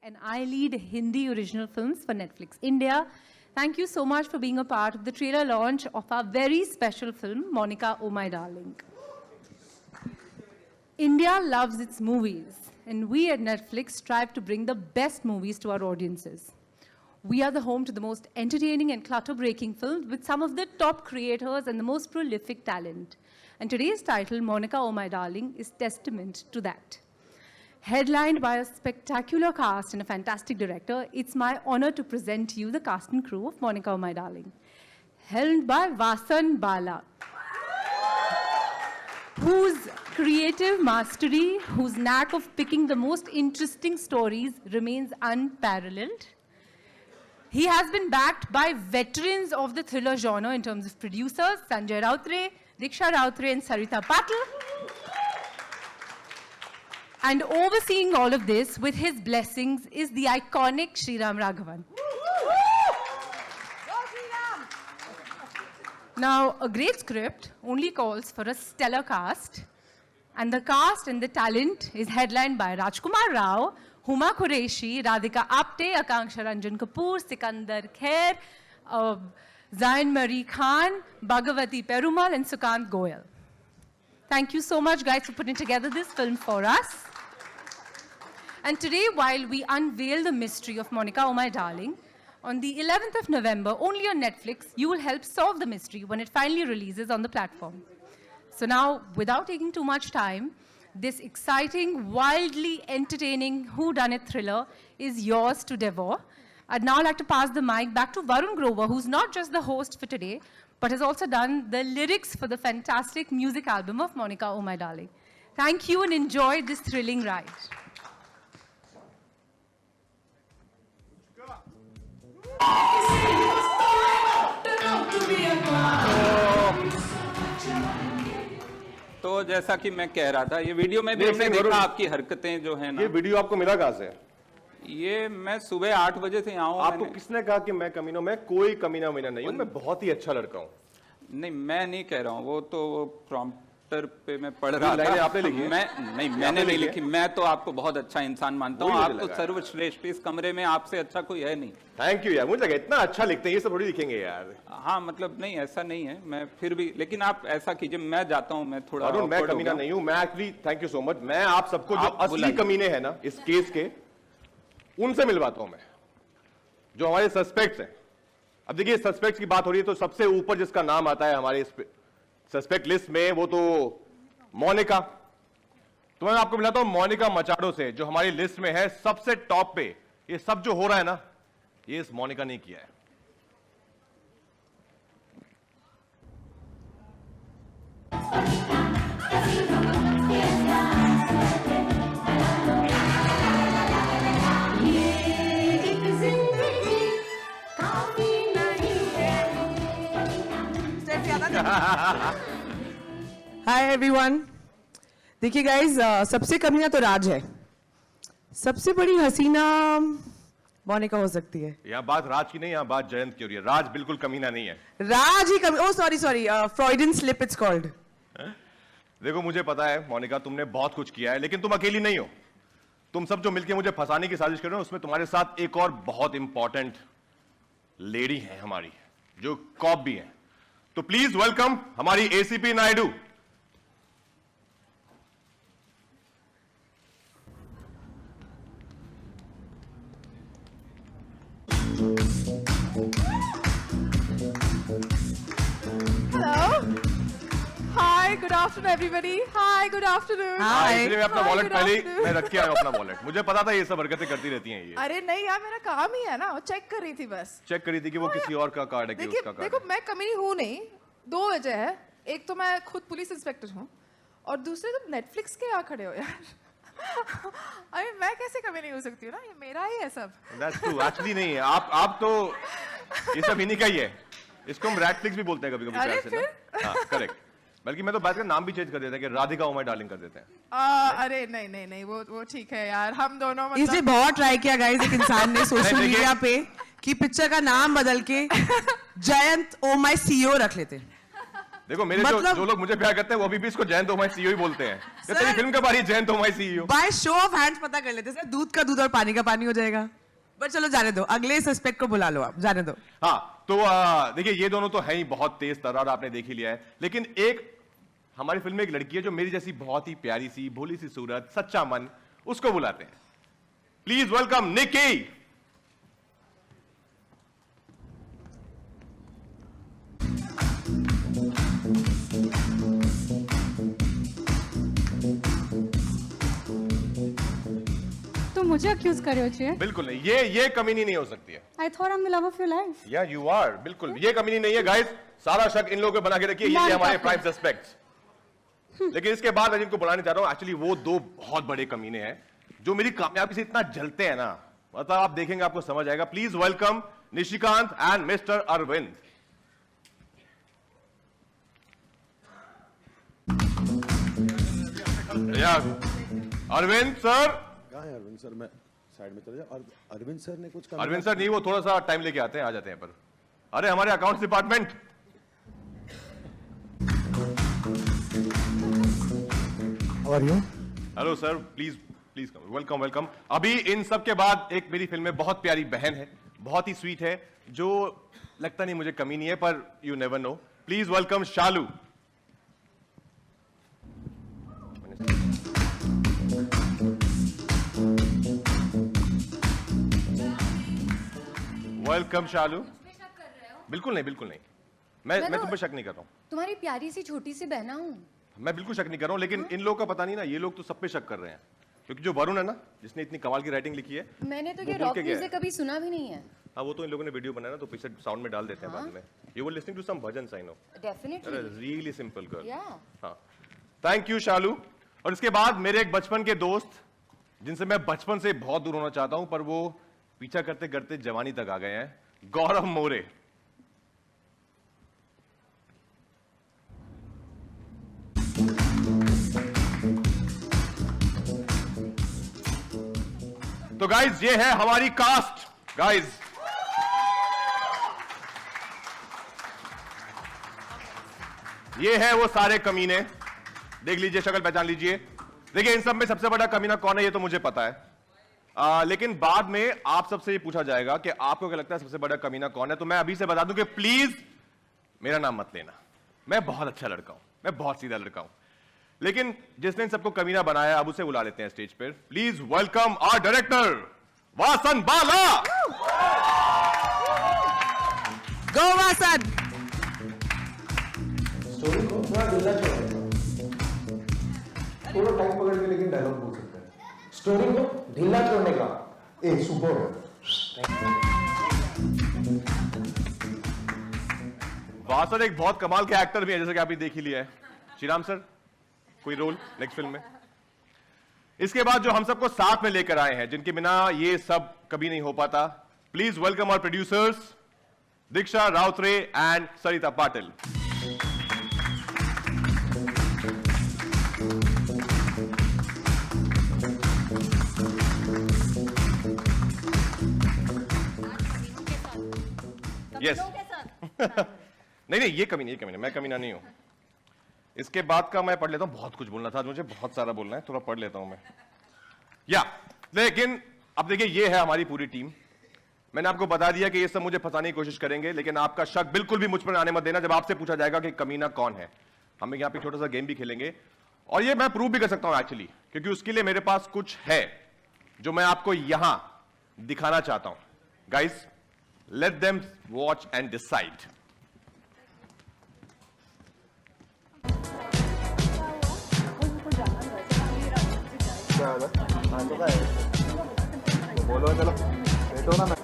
and I lead Hindi original films for Netflix India. Thank you so much for being a part of the trailer launch of our very special film, Monica, Oh My Darling. India loves its movies, and we at Netflix strive to bring the best movies to our audiences. We are the home to the most entertaining and clutter-breaking films with some of the top creators and the most prolific talent. And today's title, Monica, Oh My Darling, is testament to that. Headlined by a spectacular cast and a fantastic director, it's my honor to present to you the cast and crew of Monica, Oh My Darling. Helmed by Vasan Bala, whose creative mastery, whose knack of picking the most interesting stories remains unparalleled. He has been backed by veterans of the thriller genre in terms of producers, Sanjay Rautre, Diksha Rautre, and Sarita Patil. And overseeing all of this with his blessings is the iconic Sriram Raghavan. Now, a great script only calls for a stellar cast. And the cast and the talent is headlined by Rajkumar Rao, Huma Qureshi, Radhika Apte, Akanksha Ranjan Kapoor, Sikandar Khair, Zain Marie Khan, Bhagavati Perumal, and Sukant Goyal. Thank you so much, guys, for putting together this film for us. And today, while we unveil the mystery of Monica, Oh My Darling, on the 11th of November, only on Netflix, you will help solve the mystery when it finally releases on the platform. So now, without taking too much time, this exciting, wildly entertaining whodunit thriller is yours to devour. I'd now like to pass the mic back to Varun Grover, who's not just the host for today, but has also done the lyrics for the fantastic music album of Monica, Oh My Darling. Thank you and enjoy this thrilling ride. तो जैसा कि मैं कह रहा था, ये video में भी हमने देखा आपकी हरकतें जो है ना। ये वीडियो आपको मिला कहाँ से? ये मैं सुबह 8 बजे से आऊँ। आपको किसने कहा कि मैं कमीना? मैं कोई कमीना नहीं हूँ, मैं बहुत ही अच्छा लड़का हूँ। नहीं, मैं नहीं कह रहा हूँ, वो तो प्रॉम्प्टर पे मैं पढ़ रहा था। आपने लिखी? मैंने नहीं लिखी। मैं तो आपको बहुत अच्छा इंसान मानता हूँ। आप तो सर्वश्रेष्ठ, इस कमरे में आपसे अच्छा कोई है नहीं। थैंक यू यार, मुझे लगा इतना अच्छा लिखते हैं, ये सब थोड़ी लिखेंगे यार। हाँ, मतलब नहीं, ऐसा नहीं है, मैं फिर भी, लेकिन आप ऐसा कीजिए, मैं जाता हूँ, मैं थोड़ा। अरुण, मैं कमीना नहीं हूँ, मैं actually, thank you so much, मैं आप सबको जो असली कमीने हैं ना इस केस के, उनसे मिलवाता हूँ मैं, जो हमारे सस्पेक्ट्स हैं। अब देखिए, सस्पेक्ट्स की बात हो रही है तो सबसे ऊपर जिसका नाम आता है हमारे सस्पेक्ट लिस्ट में, वो तो मोनिका। तो मैं आपको मिलाता हूं मोनिका मचाडो से, जो हमारी लिस्ट में है सबसे टॉप पे। ये सब जो हो रहा है ना, ये इस मोनिका ने किया है। Hi everyone. देखिए गाइज, सबसे कमीना तो राज है, सबसे बड़ी हसीना मोनिका हो सकती है। यहाँ बात राज की नहीं, यहाँ बात जयंत की हो रही है। राज बिल्कुल कमीना नहीं है। राज ही कमीना। Oh sorry Freudian slip it's called. देखो, मुझे पता है मोनिका, तुमने बहुत कुछ किया है, लेकिन तुम अकेली नहीं हो। तुम सब जो मिलकर मुझे फंसाने की साजिश कर रहे हो, उसमें तुम्हारे साथ एक और बहुत इंपॉर्टेंट लेडी है हमारी, जो कॉप भी है। तो प्लीज वेलकम हमारी ACP Naidu. Hi, good afternoon everybody. Hi, good afternoon. इसलिए मैं अपना वॉलेट पहले मैं रख के आया अपना वॉलेट। मुझे पता था ये सब हरकतें करती रहती हैं ये। अरे नहीं यार, मेरा काम ही है ना, चेक कर रही थी बस। चेक करी थी कि वो किसी और का कार्ड है कि उसका कार्ड। देखो, मैं कमीनी हूँ नहीं, दो वजह है। एक तो मैं खुद पुलिस इंस्पेक्टर हूँ, और दूसरे तुम नेटफ्लिक्स के यहाँ खड़े हो यार। अरे मैं कैसे कमीनी हो सकती हूँ ना, ये मेरा ही है सब। That's true, actually नहीं है। आप तो ये सब इन्हीं का ही है। इसको हम रैटफ्लिक्स भी बोलते हैं कभी-कभी। अरे फिर? हाँ, करेक्ट। बल्कि मैं तो बात का नाम भी चेंज कर देता कि राधिका ओ माय डार्लिंग कर देते हैं। अरे नहीं, वो ठीक है यार, हम दोनों मतलब। इसने बहुत ट्राई किया गाइस, एक इंसान ने सोशल मीडिया पे कि पिक्चर का नाम बदल के जयंत ओ माय सीईओ रख लेते। देखो मेरे मतलब- जो लोग मुझे प्यार करते हैं वो अभी भी इसको जयंत ओमाई सीईओ ही बोलते हैं। सर- तेरी फिल्म के बारे ही जयंत ओमाई CEO. By show of hands पता कर लेते सर, दूध का दूध और पानी का पानी हो जाएगा। पर चलो जाने दो, अगले सस्पेक्ट को बुला लो, आप जाने दो। हाँ तो देखिए ये दोनों तो है ही बहुत तेज तर्रार, आपने देख ही लिया है। लेकिन एक हमारी फिल्म में एक लड़की है जो मेरी जैसी बहुत ही प्यारी सी भोली सी सूरत, सच्चा मन, उसको बुलाते हैं। प्लीज वेलकम निकी। तुम मुझे अक्यूज कर रहे हो चिया? बिल्कुल नहीं, ये कमीनी नहीं हो सकती है। I thought I am the love of your life. या यू आर, बिल्कुल ये कमीनी नहीं है गाइस। सारा शक इन लोगों पे बना के रखिए, ये None हमारे of प्राइम सस्पेक्ट्स। लेकिन इसके बाद मैं जिनको बुलाने जा रहा हूं, एक्चुअली वो दो बहुत बड़े कमीने हैं जो मेरी कामयाबी से इतना जलते हैं ना, मतलब आप देखेंगे आपको समझ आएगा। Please welcome Nishikant and mister Arvind. Arvind sir. कहाँ है अरविंद सर? मैं साइड में चले जाऊँ। अरविंद सर ने कुछ कहा? अरविंद सर नहीं, वो थोड़ा सा टाइम लेके आते हैं, आ जाते हैं पर। अरे हमारे accounts department. How are you? Hello sir, please please welcome welcome. अभी इन सब के बाद एक मेरी फिल्म में बहुत प्यारी बहन है, बहुत ही स्वीट है, जो लगता नहीं मुझे कमी नहीं है, पर you never know. Please welcome Shalu. Welcome Shalu. बिल्कुल नहीं, बिल्कुल नहीं, मैं तुम पे शक नहीं कर रहा हूँ। तुम्हारी प्यारी सी छोटी सी बहना हूँ। मैं बिल्कुल शक नहीं कर रहा हूँ, लेकिन इन लोगों का पता नहीं ना, ये लोग तो सब पे शक कर रहे हैं। क्योंकि जो वरुण है ना, जिसने इतनी कमाल की राइटिंग लिखी है, मैंने तो वो ये बोल रॉक के गया है। म्यूजिक कभी सुना भी नहीं है। हाँ वो तो इन लोगों ने वीडियो बनाया ना, तो पीछे साउंड में डाल देते हैं बाद में। You were listening to some bhajan, I know. Definitely. Really simple girl. या हाँ, थैंक यू शालू। और इसके बाद मेरे एक बचपन के दोस्त, जिनसे मैं बचपन से बहुत दूर होना चाहता हूं, पर वो पीछा करते करते जवानी तक आ गए हैं, गौरव मोरे। तो गाइज ये है हमारी कास्ट। गाइज ये है वो सारे कमीने, देख लीजिए, शक्ल पहचान लीजिए। देखिए इन सब में सबसे बड़ा कमीना कौन है ये तो मुझे पता है, लेकिन बाद में आप सबसे ये पूछा जाएगा कि आपको क्या लगता है सबसे बड़ा कमीना कौन है। तो मैं अभी से बता दूं कि प्लीज मेरा नाम मत लेना, मैं बहुत अच्छा लड़का हूं, मैं बहुत सीधा लड़का हूं। लेकिन जिसने इन सबको कमीना बनाया, अब उसे बुला लेते हैं स्टेज पर। Please welcome our director Vasan Bala. Go Vasan. Story को थोड़ा ढीला छोड़ो, थोड़ा टाइम पकड़ के लेकिन डायलॉग बोल सकते हैं। स्टोरी को ढीला छोड़ने का ए सुपर। वासन एक बहुत कमाल के एक्टर भी है, जैसे कि आपने देख ही लिया है। श्रीराम सर कोई रोल नेक्स्ट फिल्म में। इसके बाद जो हम सबको साथ में लेकर आए हैं, जिनके बिना ये सब कभी नहीं हो पाता, please welcome our producers Diksha Rautray and Sarita Patil. Yes नहीं नहीं, ये कमी नहीं, ये कमी नहीं, मैं कमीना नहीं हूं। इसके बाद का मैं पढ़ लेता हूं, बहुत कुछ बोलना था मुझे, बहुत सारा बोलना है, थोड़ा पढ़ लेता हूं मैं। या लेकिन अब देखिए ये है हमारी पूरी टीम। मैंने आपको बता दिया कि ये सब मुझे फंसाने की कोशिश करेंगे, लेकिन आपका शक बिल्कुल भी मुझ पर आने मत देना जब आपसे पूछा जाएगा कि कमीना कौन है। हम यहाँ पे छोटा सा गेम भी खेलेंगे, और ये मैं प्रूव भी कर सकता हूं एक्चुअली, क्योंकि उसके लिए मेरे पास कुछ है जो मैं आपको यहां दिखाना चाहता हूं। Guys let them watch and decide. बोलो चलो बैठो ना।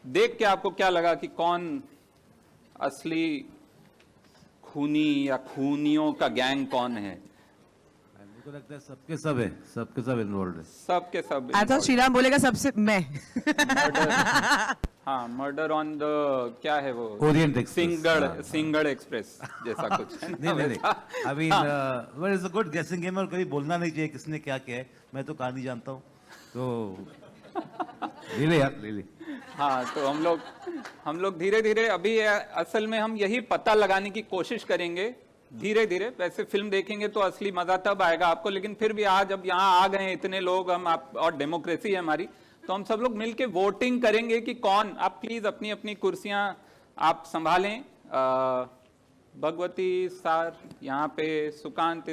देख के आपको क्या लगा कि कौन असली खूनी या खूनियों का गैंग कौन है? मेरे को लगता है सबके सब इन्वॉल्व है। सबके सब आई थॉट श्रीराम बोलेगा सबसे मैं। हाँ, मर्डर ऑन द क्या है वो, ओरिएंट एक्सप्रेस, सिंगड़ एक्सप्रेस जैसा कुछ है ना? नहीं अभी बट इट्स अ गुड गेसिंग गेम और कभी बोलना नहीं चाहिए किसने क्या किया है। मैं तो कहानी जानता हूँ तो ले ले यार ले ले। हाँ, तो हम लोग धीरे धीरे अभी असल में हम यही पता लगाने की कोशिश करेंगे धीरे धीरे। वैसे फिल्म देखेंगे तो असली मजा तब आएगा आपको, लेकिन फिर भी आज जब यहाँ आ गए इतने लोग हम आप और डेमोक्रेसी है हमारी, तो हम सब लोग मिलके वोटिंग करेंगे कि कौन। आप प्लीज अपनी अपनी कुर्सियां आप संभालें। भगवती सर यहाँ पे, सुकांत,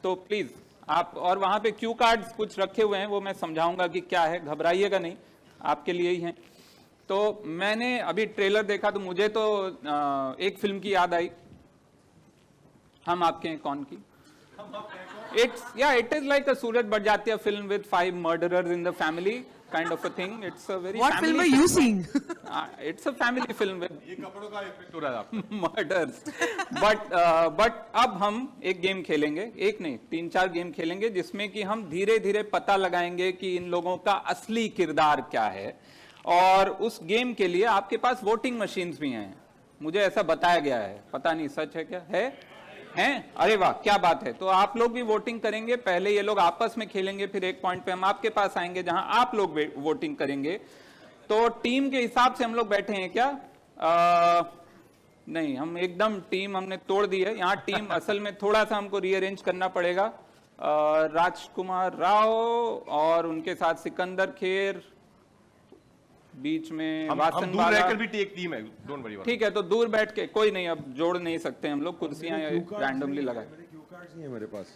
तो प्लीज आप, और वहां पे क्यू कार्ड्स कुछ रखे हुए हैं वो मैं समझाऊंगा कि क्या है, घबराइएगा नहीं, आपके लिए ही हैं। तो मैंने अभी ट्रेलर देखा तो मुझे तो एक फिल्म की याद आई, हम आपके हैं कौन की। It is like a Suraj Barjatya film with 5 murderers in the family kind of a thing. It's a very What film are you seeing? It's a family film with ये कपड़ों का इफेक्ट हो रहा है आपको। murders. but अब हम एक गेम खेलेंगे, एक नहीं 3-4 गेम खेलेंगे जिसमें कि हम धीरे धीरे पता लगाएंगे कि इन लोगों का असली किरदार क्या है। और उस गेम के लिए आपके पास वोटिंग मशीन्स भी हैं, मुझे ऐसा बताया गया है, पता नहीं सच है क्या है? हैं? अरे वाह क्या बात है। तो आप लोग भी वोटिंग करेंगे, पहले ये लोग आपस में खेलेंगे, फिर एक पॉइंट पे हम आपके पास आएंगे जहां आप लोग वोटिंग करेंगे। तो टीम के हिसाब से हम लोग बैठे हैं क्या? नहीं, हम एकदम टीम हमने तोड़ दी है। यहाँ टीम असल में थोड़ा सा हमको रीअरेंज करना पड़ेगा। राजकुमार राव और उनके साथ सिकंदर खेर, बीच में हम दूर रहकर भी एक टीम है, डोंट वरी। ठीक है, तो दूर बैठ के कोई नहीं, अब जोड़ नहीं सकते हम लोग, कुर्सियां रैंडमली लगाए। मेरे पास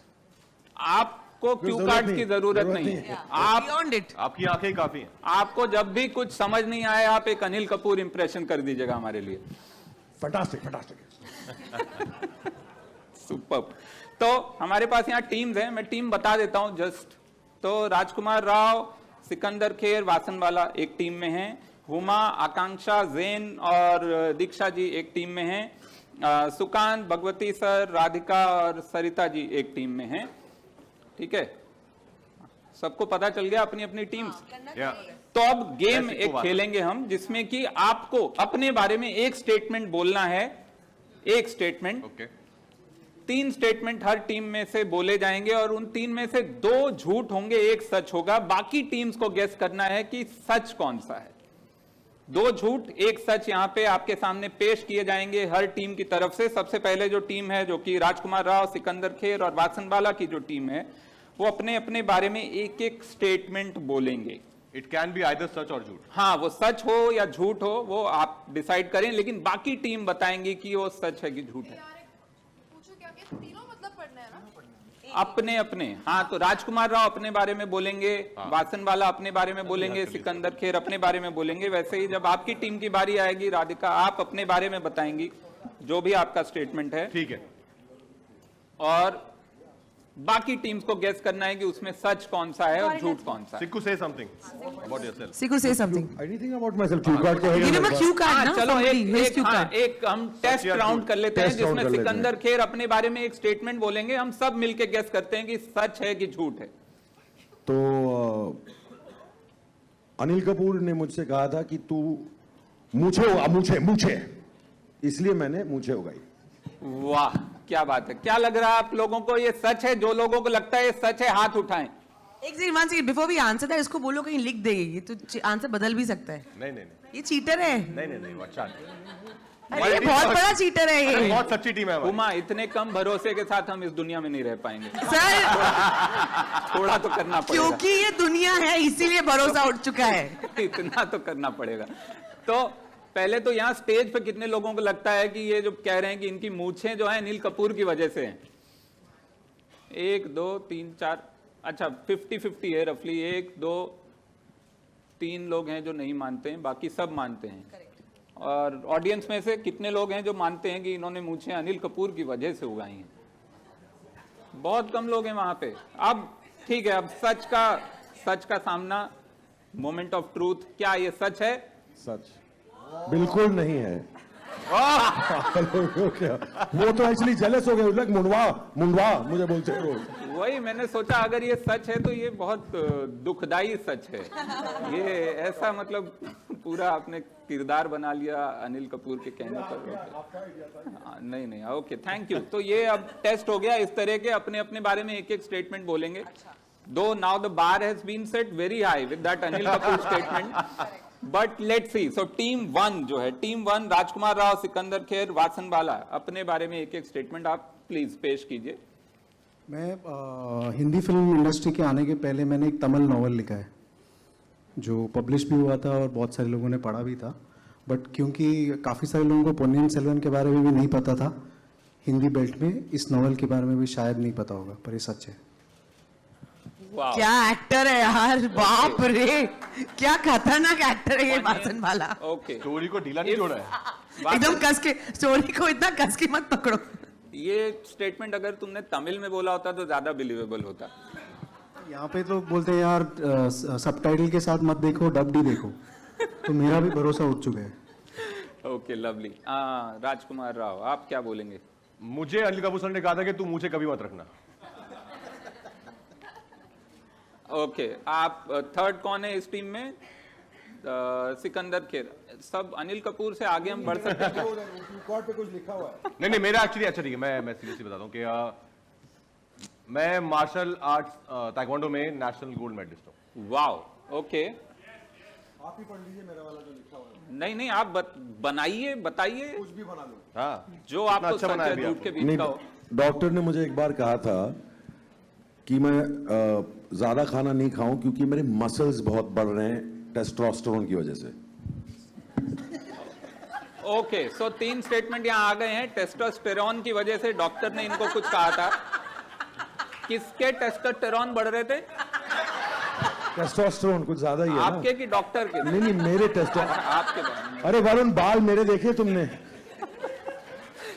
आपको क्यू कार्ड की जरूरत नहीं है, आप आपकी आंखें काफी हैं। आपको जब भी कुछ समझ नहीं आए आप एक अनिल कपूर इंप्रेशन कर दीजिएगा हमारे लिए। फटास्टिक सुपर। तो हमारे पास यहाँ टीम्स हैं, मैं टीम बता देता हूँ जस्ट। तो राजकुमार राव, सिकंदर खेर, वासनवाला एक टीम में हैं। हुमा, आकांक्षा, जैन और दीक्षा जी एक टीम में हैं। सुकांत, भगवती सर, राधिका और सरिता जी एक टीम में हैं। ठीक है, सबको पता चल गया अपनी अपनी टीम्स। तो अब गेम एक खेलेंगे हम जिसमें कि आपको अपने बारे में एक स्टेटमेंट बोलना है, एक स्टेटमेंट। ओके। 3 स्टेटमेंट हर टीम में से बोले जाएंगे और उन 3 में से 2 झूठ होंगे, 1 सच होगा। बाकी टीम्स को गेस करना है कि सच कौन सा है। 2 झूठ 1 सच यहाँ पे आपके सामने पेश किए जाएंगे हर टीम की तरफ से। सबसे पहले जो टीम है, जो कि राजकुमार राव, सिकंदर खेर और वासनवाला की जो टीम है, वो अपने अपने बारे में एक एक स्टेटमेंट बोलेंगे। इट कैन बी आइदर सच और झूठ। हाँ, वो सच हो या झूठ हो वो आप डिसाइड करें, लेकिन बाकी टीम बताएंगे कि वो सच है कि झूठ है। पूछो क्या, तीनों मतलब पढ़ना है ना? अपने अपने, हाँ, तो राजकुमार राव अपने बारे में बोलेंगे, वासनवाला अपने बारे में बोलेंगे, सिकंदर खेर अपने बारे में बोलेंगे। वैसे ही जब आपकी टीम की बारी आएगी राधिका, आप अपने बारे में बताएंगी जो भी आपका स्टेटमेंट है, ठीक है। और बाकी टीम्स को गेस करना है कि उसमें सच कौन सा है और झूठ कौन सा है। Sikku, say something about yourself. Siku, say something. Anything about myself? Cue card के Give him a cue card, हाँ, ना? चलो Somebody, his एक cue card. एक हम टेस्ट या राउंड झूठ? कर लेते हैं टेस्ट राउंड जिसमें कर लेते हैं। सिकंदर खेर अपने बारे में एक स्टेटमेंट बोलेंगे, हम सब मिलके गेस करते हैं कि सच है कि झूठ है। तो अनिल कपूर ने मुझसे कहा था कि तू मूछे इसलिए मैंने मूछे उगाई। वाह, क्या बात है। क्या लग रहा है आप लोगों को, ये सच है? जो लोगों को लगता है ये सच है, हाथ उठाएं। एक second, before we answer that, इसको बोलो कहीं लिख दे, ये तो आंसर बदल भी सकता है। नहीं, ये चीटर है। नहीं, अच्छा। अरे ये बहुत बड़ा चीटर है ये। बहुत सच्ची टीम है हमारी। उमा, इतने कम भरोसे के साथ हम इस दुनिया में नहीं रह पाएंगे। सर, थोड़ा तो करना पड़ेगा। क्योंकि ये दुनिया है इसीलिए भरोसा उठ चुका है। इतना तो करना पड़ेगा। तो पहले तो यहाँ स्टेज पे कितने लोगों को लगता है कि ये जो कह रहे हैं कि इनकी मूछें जो है अनिल कपूर की वजह से हैं? 1 2 3 4, अच्छा 50-50 है रफली। 1 2 3 लोग हैं जो नहीं मानते हैं, बाकी सब मानते हैं। और ऑडियंस में से कितने लोग हैं जो मानते हैं कि इन्होंने मूछें अनिल कपूर की वजह से उगाई हैं? बहुत कम लोग हैं वहां पे। अब ठीक है, अब सच का सामना, मोमेंट ऑफ ट्रूथ। क्या ये सच है? सच बिल्कुल नहीं है। क्या वो तो एक्चुअली जेलस हो गए, मुंडवा मुझे बोलते हैं रोज। वही मैंने सोचा, अगर ये सच है तो ये बहुत दुखदाई सच है। ये ऐसा मतलब पूरा आपने किरदार बना लिया अनिल कपूर के कहने पर। नहीं, ओके, थैंक यू। तो ये अब टेस्ट हो गया। इस तरह के अपने अपने बारे में एक एक स्टेटमेंट बोलेंगे। दो now the bar has been set very high with that Anil Kapoor statement, but let's see. So team 1 जो है, टीम 1 राजकुमार राव, सिकंदर खेर, वासनवाला, अपने बारे में एक एक स्टेटमेंट आप प्लीज पेश कीजिए। मैं हिंदी फिल्म इंडस्ट्री के आने के पहले मैंने एक तमिल नॉवल लिखा है जो पब्लिश भी हुआ था और बहुत सारे लोगों ने पढ़ा भी था, बट क्योंकि काफ़ी सारे लोगों को पोन्नियिन सेल्वन के बारे में भी नहीं पता था हिंदी बेल्ट में, इस नॉवल के बारे में भी शायद नहीं पता होगा, पर ये सच है। क्या एक्टर है यार, बाप रे, क्या खतरनाक एक्टर है ये वासनवाला। ओके, स्टोरी को ढीला नहीं जोड़ा है। एकदम कस के, स्टोरी को इतना कस के मत पकड़ो। ये स्टेटमेंट अगर तुमने तमिल में बोला होता तो ज्यादा बिलीवेबल होता। यहाँ पे तो बोलते हैं यार सबटाइटल के साथ मत देखो, डब्ड ही देखो, तो मेरा भी भरोसा उठ चुका है। Okay, lovely. राजकुमार राव, आप क्या बोलेंगे? मुझे अनिल कपूर सर ने कहा था कि तू मुझे कभी मत रखना। ओके, आप थर्ड कौन है इस टीम में? सिकंदर खेर। सब अनिल कपूर से आगे हम बढ़ सकते हैं? रिकॉर्ड पे कुछ लिखा हुआ है? नहीं, मेरा एक्चुअली अच्छा ठीक है, मैं सीरियसली बताता हूँ कि मैं मार्शल आर्ट्स ताइक्वांडो में नेशनल गोल्ड मेडलिस्ट हूँ। Wow, okay. आप ही पढ़ लीजिए मेरा वाला जो लिखा हुआ है। नहीं, आप बनाइए, बताइए कुछ भी बना लो। हाँ, जो आपको अच्छा सच बनाया है भी झूठ के आपने। बीच का हो। डॉक्टर ने मुझे एक बार कहा था कि मैं ज्यादा खाना नहीं खाऊं क्योंकि मेरे मसल्स बहुत बढ़ रहे हैं टेस्टोस्टेरोन की वजह से। ओके, सो 3 स्टेटमेंट यहाँ आ गए हैं। टेस्टोस्टेरोन की वजह से डॉक्टर ने इनको कुछ कहा था। किसके टेस्टोस्टेरोन बढ़ रहे थे? टेस्टोस्टेरोन कुछ ज्यादा ही है ना? आपके कि डॉक्टर के? नहीं, मेरे टेस्टो आपके। अरे वरुण, बाल मेरे देखे तुमने?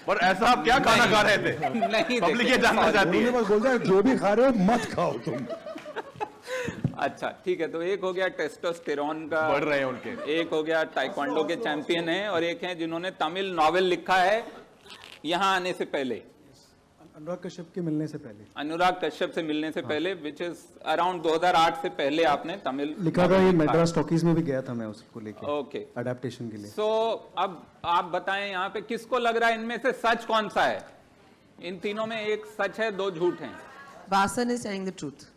पर ऐसा आप क्या खाना खा रहे थे? नहीं, पब्लिक ये जानना चाहती है। बस बोलते हैं जो भी खा रहे हो मत खाओ तुम। अच्छा, ठीक है। तो एक हो गया टेस्टोस्टेरोन का, बढ़ रहे हैं उनके। एक हो गया ताइक्वांडो के चैंपियन हैं, और एक हैं जिन्होंने तमिल नॉवेल लिखा है यहाँ आने से पहले, अनुराग कश्यप के मिलने से पहले। अनुराग कश्यप से मिलने से पहले, विच इज अराउंड 2008 से पहले आपने तमिल लिखा था। ये मैड्रास टॉकीज में भी गया था मैं उसको लेके, ओके, अडेप्टेशन के लिए। सो अब आप बताएं यहाँ पे किसको लग रहा है इनमें से सच कौन सा है? इन तीनों में एक सच है, 2 झूठ हैं। Vasan is telling the truth.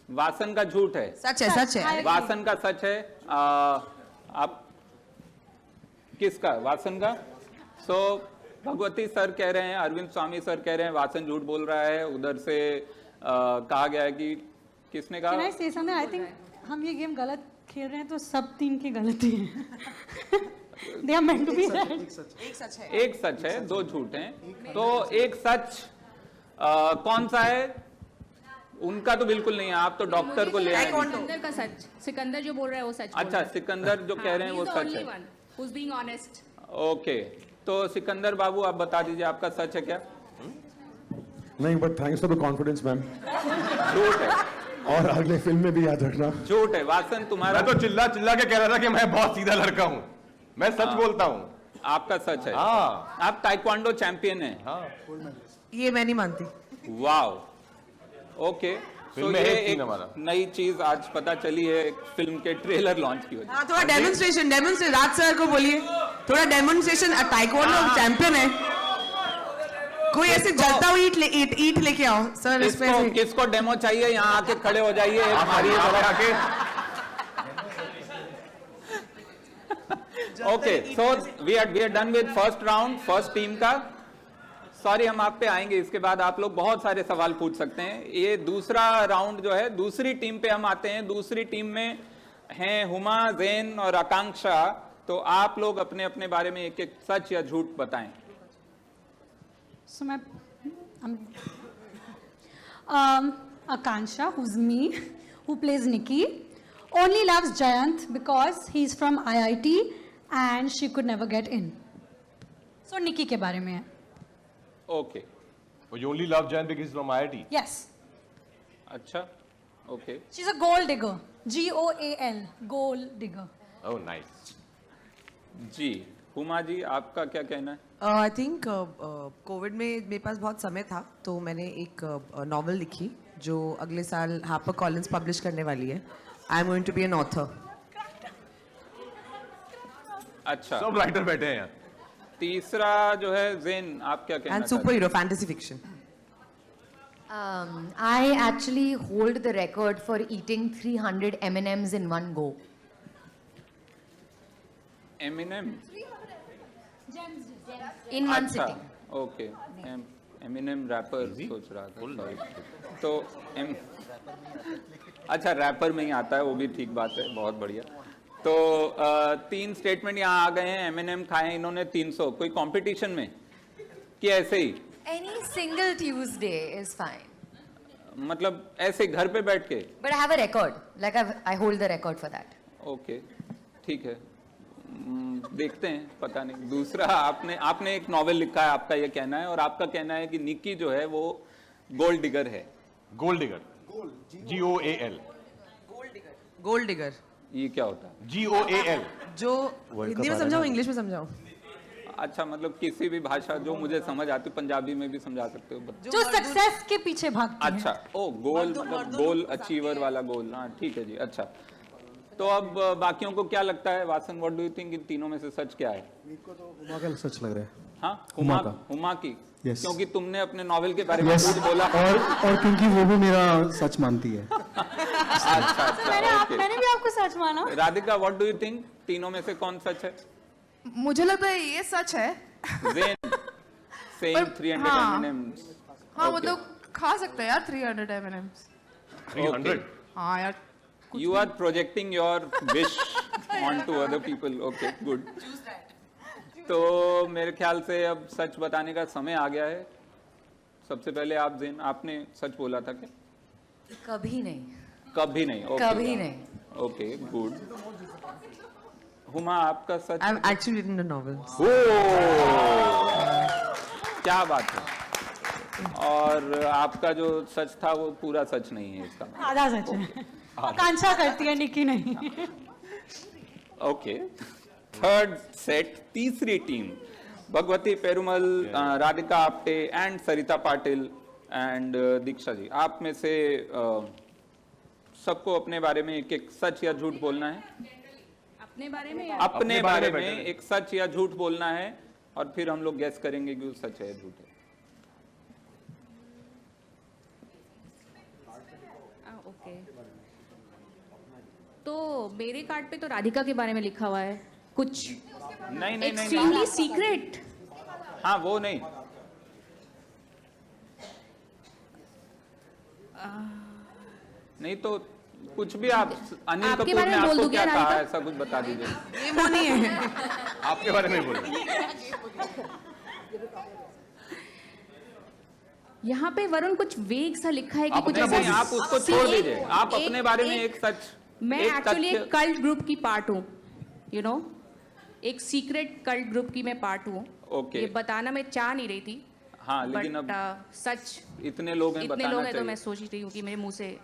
Vasan का झूठ है, सच है। वासन का सच है। आप किसका? वासन का। सो भगवती सर कह रहे हैं, अरविंद स्वामी सर कह रहे हैं वासन झूठ बोल रहा है। उधर से कहा गया है कि किसने कहा? Can I say something? I think हम ये गेम गलत खेल रहे हैं तो सब 3 की गलती है। They are meant to be right. एक सच है, 2 झूठ हैं। तो एक सच कौन सा है? उनका तो बिल्कुल नहीं है, आप तो डॉक्टर को ले आए। सिकंदर का सच, सिकंदर जो बोल रहा है वो सच अच्छा, सिकंदर जो कह रहे हैं वो सच है। who's being honest. ओके, तो सिकंदर बाबू आप बता दीजिए आपका सच है क्या? नहीं, but thanks for the confidence ma'am, झूठ है, और अगले फिल्म में भी याद रखना। झूठ है। वासन तुम्हारा? मैं तो चिल्ला चिल्ला के कह रहा था कि मैं बहुत सीधा लड़का हूँ, मैं सच बोलता हूँ। आपका सच है? हाँ। आप ताइक्वांडो चैंपियन हैं? हाँ। ये मैं नहीं मानती। Wow, okay. तो फिल्म में ये एक सीन एक हमारा। नई चीज आज पता चली है फिल्म के ट्रेलर लॉन्च की वजह हाँ, थोड़ा डेमोन्स्ट्रेशन राज सर को बोलिए, थोड़ा डेमोन्स्ट्रेशन। ताइक्वांडो चैंपियन है, कोई ऐसे जलता हुआ ईट लेके आओ सर। से। किसको डेमो चाहिए यहाँ आके खड़े हो जाइए। आके okay, so we are done with first round, first team का। सॉरी, हम आप पे आएंगे, इसके बाद आप लोग बहुत सारे सवाल पूछ सकते हैं। ये दूसरा राउंड जो है, दूसरी टीम पे हम आते हैं। दूसरी टीम में हैं हुमा, जैन और आकांक्षा। तो आप लोग अपने अपने बारे में एक एक सच या झूठ बताएं। So Akansha, who's me, who plays Nikki, only loves Jayant because he's from IIT and she could never get in. So Nikki के बारे में है। Okay, You only love Jayan because he's from IIT. Yes, अच्छा, okay. she's a gold digger. GOAL, gold digger. Oh, nice. जी, हुमा जी आपका क्या कहना है? I think Covid में मेरे पास बहुत समय था, तो मैंने एक नॉवल लिखी जो अगले साल हार्पर कॉलिंस पब्लिश करने वाली है। I am going to be an author. अच्छा, सब राइटर बैठे हैं यहाँ। तीसरा जो है जैन, आप क्या कहना and super hero fantasy fiction. I actually hold the record for eating 300 M&Ms in one go. Eminem? In one अच्छा, sitting. ओके। एमिनेम रैपर सोच रहा था, sorry। तो अच्छा, रैपर में ही आता है, वो भी ठीक बात है, बहुत बढ़िया। तो 3 स्टेटमेंट यहाँ आ गए हैं। एमिनेम खाए इन्होंने 300, कोई कंपटीशन में कि ऐसे ही? Any single Tuesday is fine. मतलब ऐसे घर पे बैठ के? But I have a record. Like I hold the record for that. Okay, ठीक है। देखते हैं, पता नहीं। दूसरा, आपने एक नॉवेल लिखा है, आपका ये कहना है, और आपका कहना है कि निक्की जो है वो गोल्ड डिगर है। Gold digger, GOAL। Gold digger ये क्या होता है? GOAL। जो हिंदी में समझाओ, इंग्लिश में समझाओ। अच्छा, मतलब किसी भी भाषा जो मुझे समझ आती, पंजाबी में भी समझा सकते हो। जो सक्सेस के पीछे भागती है। अच्छा, ओ गोल, मतलब गोल अचीवर वाला गोल। हाँ, ठीक है जी। अच्छा, तो अब बाकियों को क्या लगता है? Vasan, what do you think, इन तीनों में से सच क्या है? मेरे को तो हुमा का सच लग रहा है। हाँ, हुमा का। हुमा की? Yes. क्योंकि तुमने अपने नॉवेल के बारे में Yes. झूठ बोला। और क्योंकि वो भी मेरा सच मानती है। अच्छा, ओके। मैंने भी आपको सच माना। Radhika, what do you think, तीनों में से कौन सच है? मुझे लगता है ये सच है। Zain saying 300 हाँ। M&Ms. हाँ, वो Okay. तो खा सकते हैं यार 300 M&Ms। 300। हाँ यार। You are projecting your wish onto other people. Okay, good. तो मेरे ख्याल से अब सच बताने का समय आ गया है। सबसे पहले आप ज़ैन, आपने सच बोला था क्या? कभी नहीं। कभी नहीं? Okay. कभी नहीं। Okay, good. हुमा, आपका सच? I am actually written the novels. क्या बात है। और आपका जो सच था वो पूरा सच नहीं है इसका? आधा सच है। आकांक्षा करती है, निकी नहीं। ओके, थर्ड सेट, तीसरी team, Bhagwati Perumal, Radhika Apte and Sarita Patil and Diksha ji. आप में से सबको अपने बारे में एक एक सच या झूठ बोलना है। अपने बारे में? अपने बारे में एक सच या झूठ बोलना है, और फिर हम लोग गैस करेंगे कि वो सच है या झूठ है। ओके, तो मेरे कार्ड पे तो राधिका के बारे में लिखा हुआ है कुछ नहीं नहीं नहीं, एक्सट्रीमली सीक्रेट। हाँ वो नहीं। नहीं तो कुछ भी आप, अनिल आपके कपूर बारे ने में बोल आपको दूं क्या क्या, कहा, राधिका? ऐसा कुछ बता दीजिए। ये वो नहीं है। आपके बारे में बोलो। यहाँ पे वरुण कुछ वेग सा लिखा है कि आप कुछ अपना ऐसा बोलिए, आप उसको See, छोड़ एक- दीजिए, आप अपने बारे में एक सच, मैं एक एक्चुअली तथ्य- एक कल्ट ग्रुप की पार्ट हूँ, यू नो, एक सीक्रेट कल्ट ग्रुप की मैं पार्ट हूँ। Okay. ये बताना मैं चाह नहीं रही थी, हाँ, लेकिन बट अब सच इतने लोग हैं, इतने बताना लोग हैं तो चाहिए। मैं सोच रही हूँ कि मेरे मुंह से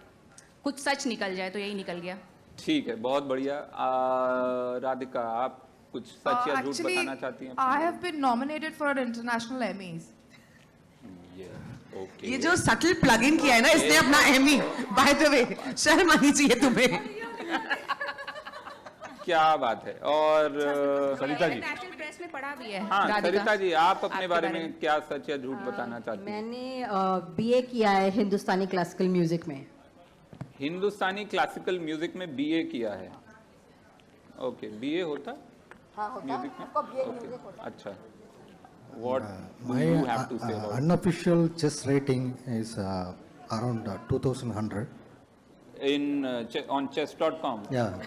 कुछ सच निकल जाए, तो यही निकल गया। ठीक है, बहुत बढ़िया। राधिका, आप कुछ सच या झूठ बताना चाहती हैं? I have been nominated for international Emmys. Okay, ये जो सटल प्लग इन किया है ना इसने अपना एमी, बाय द वे शर्म आनी चाहिए तुम्हें। क्या बात है। और सरिता जी, नेशनल प्रेस में पढ़ा भी है। हाँ राधिका, सरिता जी, आप अपने आपके बारे में क्या सच या झूठ बताना चाहती हैं? मैंने बीए किया है हिंदुस्तानी क्लासिकल म्यूजिक में। हिंदुस्तानी क्लासिकल म्यूजिक में बीए किया है। ओके, बीए होता है म्यूजिक में? ओके, अच्छा। What do My you have to say about it? unofficial chess rating is around 2100. In on chess.com? Yeah,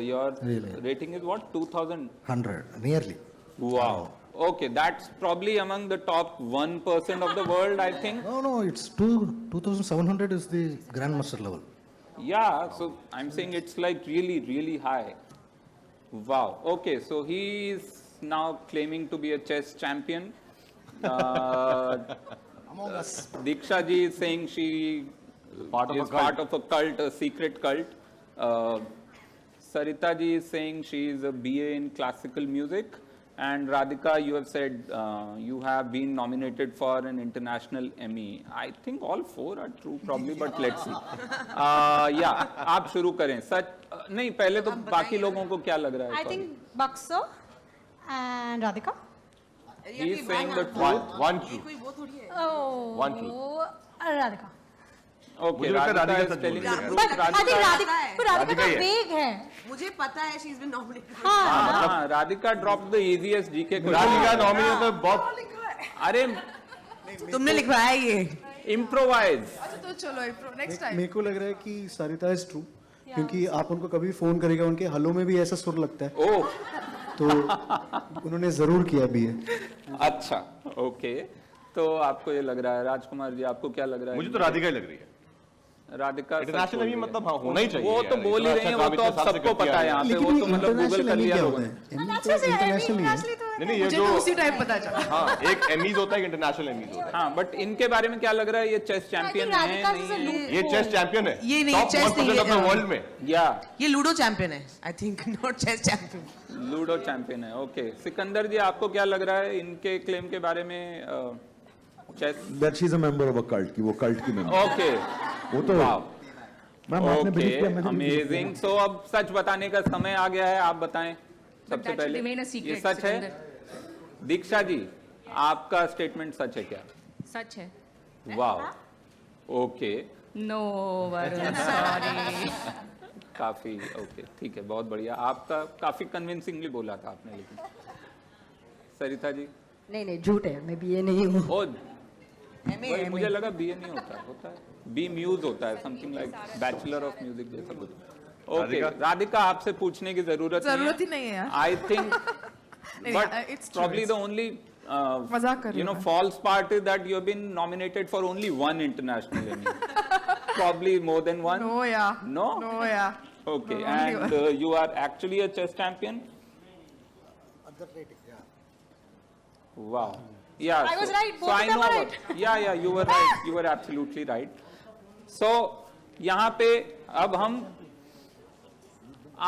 Your Really? rating is what? 2000? 100 nearly. Wow. Okay, that's probably among the top 1% of the world, I think. No, it's 2700 is the grandmaster level. Yeah, so I'm saying it's like really, really high. Wow. Okay, so he is now claiming to be a chess champion. Diksha ji is saying she Part of a is cult. part of a cult, a secret cult. Sarita ji is saying she is a BA in classical music. And Radhika, you have said you have been nominated for an international Emmy. I think all four are true probably, but let's see. Yeah, आप शुरू करें। सच नहीं, पहले तो बाकी लोगों को क्या लग रहा है? I think Bakso and Radhika. He is saying the truth. one truth. Oh, One truth. Radhika. Okay, मुझे लगता है Radhika Radhika is such telling बोल the रही है। truth. But I think Radhika, Radhika Radhika का ही है। वेग है। मुझे पता है शी इज बीन नॉमिनेटेड। हाँ, हाँ, Radhika dropped the easiest GK question. Radhika nominate तो बहुत अरे तुमने लिखवाया ये। improvise. अच्छा तो चलो नेक्स्ट टाइम। मेरे को लग रहा है कि सरिता इज ट्रू, क्योंकि आप उनको कभी फोन करेगा उनके हलो में भी ऐसा सुर लगता है, ओह, तो उन्होंने जरूर किया बीए। अच्छा, ओके। तो आपको ये लग रहा है, राजकुमार जी आपको क्या लग रहा है? मुझे तो राधिका ही लग रही है। राधिका सच इंटरनेशनल बोल भी रही है। मतलब हाँ होना ही चाहिए वो तो यार, बोल ही इतना रही हैं, अच्छा वो काम तो इतने अब साल से सबको किया पता है है। यहाँ पे, लेकिन वो तो मतलब गूगल कर लिया लोगों ने। इंटरनेशनल ही है। नहीं ये मुझे जो तो उसी टाइम पता चला। हाँ एक एमीज होता है, एक इंटरनेशनल एमीज होता है। हाँ, बट इनके बारे में क्या लग रहा है? ये चेस चैंपियन है, नहीं है? ये चेस चैंपियन है, ये नहीं, टॉप chess नहीं 1% ऑफ द है। वर्ल्ड में। या ये लूडो चैंपियन है, I think, not chess champion. Ludo champion है। ओके, सिकंदर जी आपको क्या लग रहा है इनके क्लेम के बारे में? Chess, that she is a member of a cult, की वो कल्ट की मेंबर। ओके, वो तो मैम आपने बिलीव ओके, किया, मैंने believe किया। अमेजिंग। सो अब सच बताने का समय आ गया है, आप बताएं सबसे that should पहले। remain a secret, ये सच है? सिकंदर। दीक्षा जी, आपका स्टेटमेंट सच है क्या? सच है। वाह, ओके, नो वरुण, सॉरी। काफी ओके, ठीक है, बहुत बढ़िया। आपका काफी कन्विंसिंगली बोला था आपने, लेकिन सरिता जी? नहीं झूठ है, मैं बीए नहीं हूँ। ओ, वही मुझे लगा बीए नहीं होता, होता है बी म्यूज होता है, something like bachelor of music जैसा कुछ। ओके, राधिका आपसे पूछने की जरूरत ही नहीं है यार। I think, but it's true, probably the only मजाक कर रही हूँ मैं। false part is that you have been nominated for only one international Emmy. Probably more than one. No, yeah. No? No, yeah. Okay, No, only and you are actually a chess champion? Wow. Yeah. I was right, So both I of them know are about, yeah, you were right. You were absolutely right. So यहाँ पे अब हम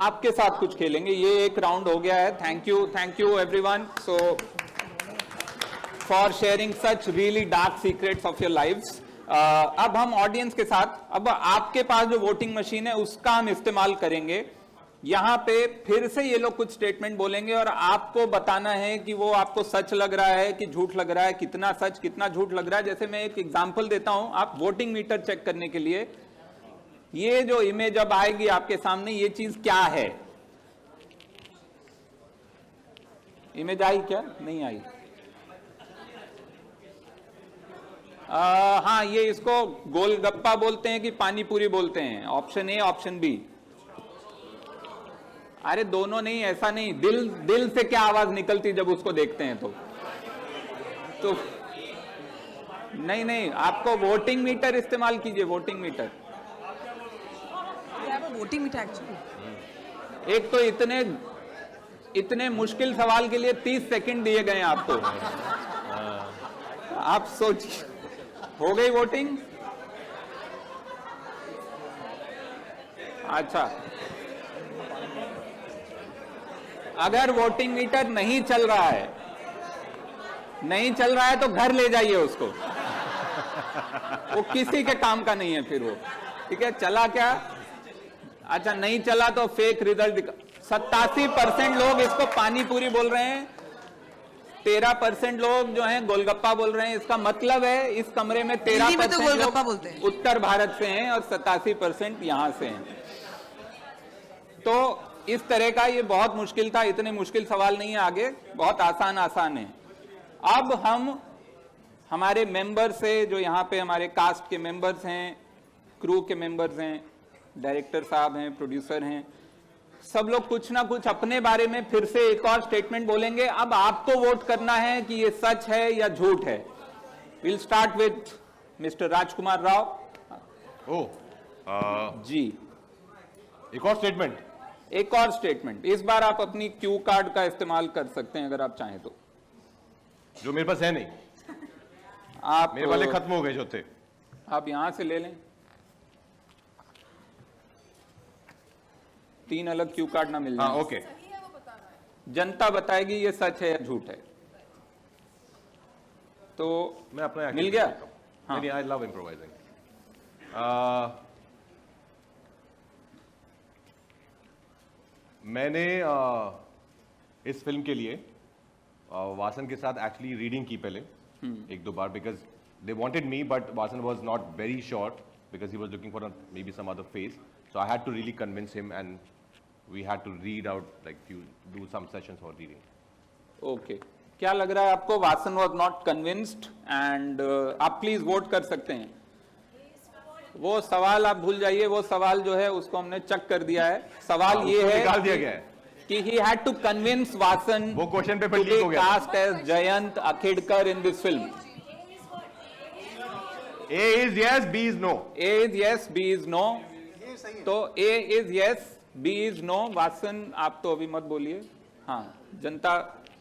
आपके साथ कुछ खेलेंगे। ये एक राउंड हो गया है। Thank you everyone. So for sharing such really dark secrets of your lives. अब हम ऑडियंस के साथ, अब आपके पास जो वोटिंग मशीन है उसका हम इस्तेमाल करेंगे। यहाँ पे फिर से ये लोग कुछ स्टेटमेंट बोलेंगे और आपको बताना है कि वो आपको सच लग रहा है कि झूठ लग रहा है, कितना सच कितना झूठ लग रहा है। जैसे मैं एक एग्जांपल देता हूं, आप वोटिंग मीटर चेक करने के लिए, ये जो इमेज अब आएगी आपके सामने, ये चीज क्या है? इमेज आई क्या? नहीं आई। हाँ, ये इसको गोलगप्पा बोलते हैं कि पानी पूरी बोलते हैं? Option A, option B. अरे दोनों नहीं, ऐसा नहीं। दिल से क्या आवाज निकलती जब उसको देखते हैं तो नहीं नहीं, आपको वोटिंग मीटर इस्तेमाल कीजिए, voting meter. Voting meter actually. एक तो इतने मुश्किल सवाल के लिए 30 सेकंड दिए गए हैं आपको। आप सोचिए, हो गई वोटिंग? अच्छा, अगर वोटिंग मीटर नहीं चल रहा है तो घर ले जाइए उसको। वो किसी के काम का नहीं है फिर वो, ठीक है? चला क्या? अच्छा, नहीं चला तो फेक रिजल्ट। 87% लोग इसको पानी पूरी बोल रहे हैं, 13% लोग जो हैं गोलगप्पा बोल रहे हैं। इसका मतलब है इस कमरे में 13% गोलगप्पा बोलते हैं। उत्तर भारत से हैं और 87% यहां से हैं। तो इस तरह का ये बहुत मुश्किल था, इतने मुश्किल सवाल नहीं है, आगे बहुत आसान है। अब हम हमारे मेंबर से, जो यहाँ पे हमारे कास्ट के मेंबर्स हैं, क्रू के मेंबर्स हैं, डायरेक्टर साहब हैं, प्रोड्यूसर हैं, सब लोग कुछ ना कुछ अपने बारे में फिर से एक और स्टेटमेंट बोलेंगे। अब आपको वोट करना है कि ये सच है या झूठ है। विल स्टार्ट विद मिस्टर राजकुमार राव। जी, एक और स्टेटमेंट। इस बार आप अपनी क्यू कार्ड का इस्तेमाल कर सकते हैं अगर आप चाहें तो। जो मेरे पास है नहीं, आप मेरे वाले खत्म हो गए जो थे। आप यहां से ले लें, 3 अलग क्यू कार्ड ना मिल जाए। हाँ, ओके। जनता बताएगी ये सच है या झूठ है। तो मैं अपना मिल गया। हाँ, आई लव इम्प्रोवाइजिंग। मैंने इस फिल्म के लिए वासन के साथ एक्चुअली रीडिंग की पहले 1-2 बार, because they wanted me but Vasan was not very sure because he was looking for maybe some other face, so I had to really convince him and we had to read out, like few do some sessions for reading. Okay, क्या लग रहा है आपको? Vasan was not convinced and आप please vote कर सकते हैं। वो सवाल आप भूल जाइए, वो सवाल जो है उसको हमने चेक कर दिया है। सवाल ये है, निकाल दिया गया है कि he had to convince Vasan वो क्वेश्चन पेपर to लीक हो be गया। cast as Jayant Akhedkar in this film. A is yes, B is no. A is yes, B is no. तो A is yes, B is no। Vasan आप तो अभी मत बोलिए। हाँ, जनता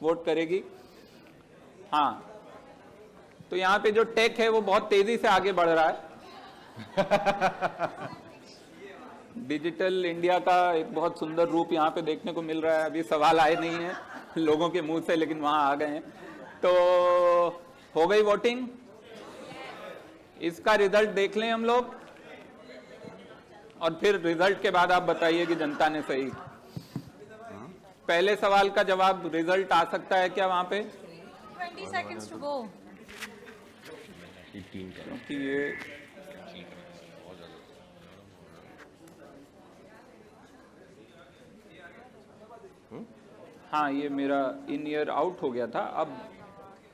वोट करेगी। हाँ, तो यहाँ पे जो टेक है वो बहुत तेजी से आगे बढ़ रहा है। डिजिटल इंडिया का एक बहुत सुंदर रूप यहाँ पे देखने को मिल रहा है। अभी सवाल आए नहीं है लोगों के मुंह से, लेकिन वहां आ गए हैं। तो हो गई वोटिंग, इसका रिजल्ट देख लें हम लोग, और फिर रिजल्ट के बाद आप बताइए कि जनता ने सही। पहले सवाल का जवाब रिजल्ट आ सकता है क्या वहां पे? 20 seconds to go. क्योंकि ये हाँ, ये मेरा इन ईयर आउट हो गया था। अब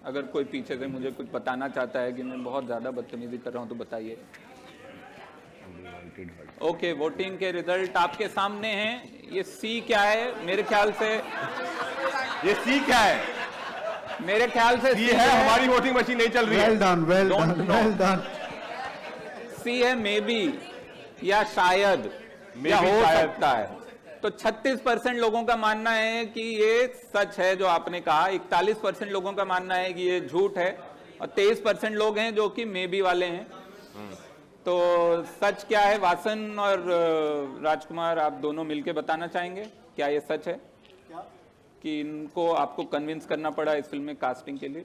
अगर कोई पीछे से मुझे कुछ बताना चाहता है कि मैं बहुत ज्यादा बदतमीजी कर रहा हूं तो बताइए। ओके, वोटिंग के रिजल्ट आपके सामने हैं। ये सी क्या है? मेरे ख्याल से ये सी क्या है? मेरे ख्याल से सी है। हमारी वोटिंग मशीन नहीं चल रही है। Well done. सी है मे बी, या शायद, या हो सकता है। तो 36% लोगों का मानना है कि ये सच है जो आपने कहा, 41% लोगों का मानना है कि ये झूठ है, और 23% लोग हैं जो कि मे बी वाले हैं। तो सच क्या है? वासन और राजकुमार, आप दोनों मिलके बताना चाहेंगे क्या ये सच है? क्या? कि इनको आपको कन्विंस करना पड़ा इस फिल्म में कास्टिंग के लिए?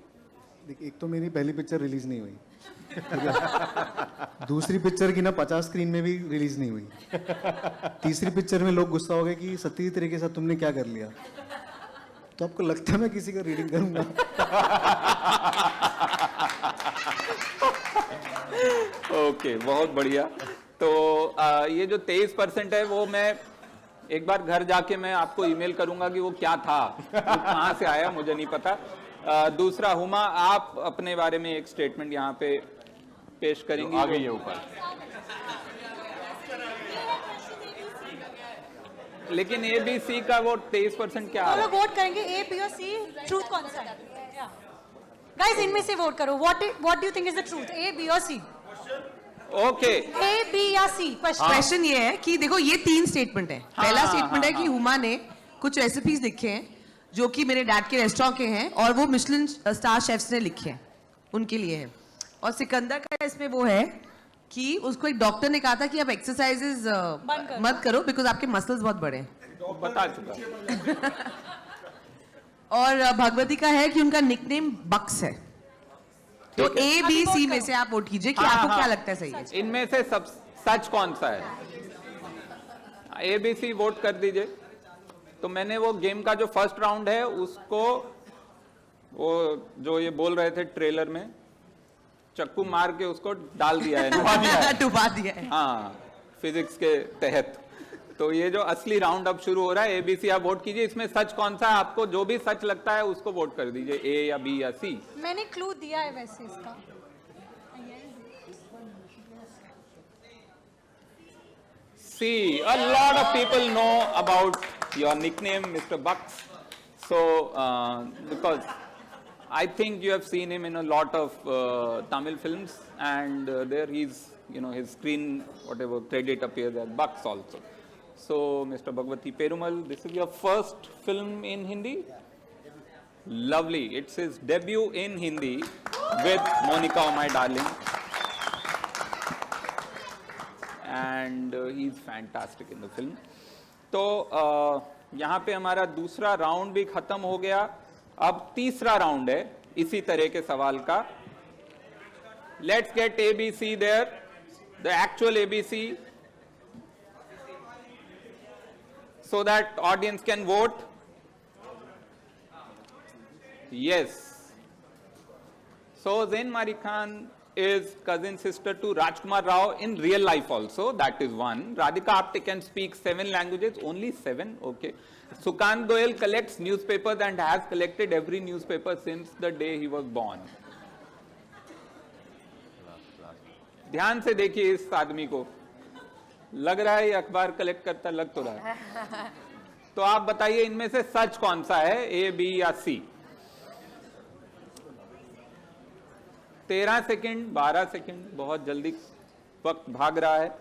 देखिए, एक तो मेरी पहली पिक्चर रिलीज नहीं हुई, दूसरी पिक्चर की ना 50 स्क्रीन में भी रिलीज नहीं हुई, तीसरी पिक्चर में लोग गुस्सा हो गए कि सती तरीके के साथ तुमने क्या कर लिया। तो आपको लगता है मैं किसी का रीडिंग करूंगा? ओके, बहुत बढ़िया। तो ये जो 23% है वो मैं एक बार घर जाके मैं आपको ईमेल करूंगा कि वो क्या था, वो कहाँ से आया, मुझे नहीं पता। दूसरा, हुमा, आप अपने बारे में एक स्टेटमेंट यहाँ पे पेश करेंगी। आ गई है ऊपर। लेकिन ए बी सी का वो 23% क्या वो है? लोग वोट करेंगे, ए बी और सी, ट्रूथ कौन सा है? Guys, इनमें से वोट करो. What do you think is the truth? A, B or C? Okay A, B या C? Question. क्वेश्चन ये है कि देखो ये 3 स्टेटमेंट है. पहला हाँ, स्टेटमेंट है हाँ, कि हुमा ने कुछ रेसिपीज लिखे हैं जो कि मेरे डैड के रेस्टोरेंट के हैं और वो मिशेलिन स्टार शेफ्स ने लिखे हैं, उनके लिए है. और सिकंदर का इसमें वो है कि उसको एक डॉक्टर ने कहा था कि आप एक्सरसाइजेस मत करो बिकॉज आपके मसल्स बहुत बड़े हैं. बता चुका. और भगवती का है कि उनका निकनेम बक्स है. तो A, B, C में से आप वोट कीजिए कि आपको क्या लगता है सही है. इनमें से सब सच कौन सा है? ABC वोट कर दीजिए. तो मैंने वो गेम का जो फर्स्ट राउंड है उसको, वो जो ये बोल रहे थे ट्रेलर में, चक्कू मार के उसको डाल दिया है. डुबा दिया है. हाँ, फिजिक्स के तहत. तो ये जो असली राउंड अब शुरू हो रहा है, ABC आप वोट कीजिए. इसमें सच कौन सा है? आपको जो भी सच लगता है उसको वोट कर दीजिए, A या B या C. मैंने क्लू दिया है वैसे इसका. C. A lot of people know about your nickname, Mr. Bucks. So, because I think you have seen him in a lot of Tamil films, and there he's, his screen, whatever credit appears as Bucks also. So, Mr. Bhagwati Perumal, this is your first film in Hindi? Lovely. It's his debut in Hindi with Monica Oh My Darling. And he's fantastic in the film. तो यहाँ पे हमारा दूसरा round भी खत्म हो गया. अब तीसरा राउंड है इसी तरह के सवाल का. Let's get ABC there, the actual ABC, so that audience can vote. Yes. So Zain Mari Khan is cousin sister to Rajkumar Rao in real life also. That is one. Radhika Apte can speak 7 languages. Only 7? Okay. Sukant Goyal collects newspapers and has collected every newspaper since the day he was born. ध्यान से देखिए इस आदमी को. लग रहा है ये अखबार कलेक्ट करता, लग तो रहा है. तो आप बताइए इनमें से सच कौन सा है, A, B या C? 13 सेकंड, 12 सेकंड, बहुत जल्दी वक्त भाग रहा है.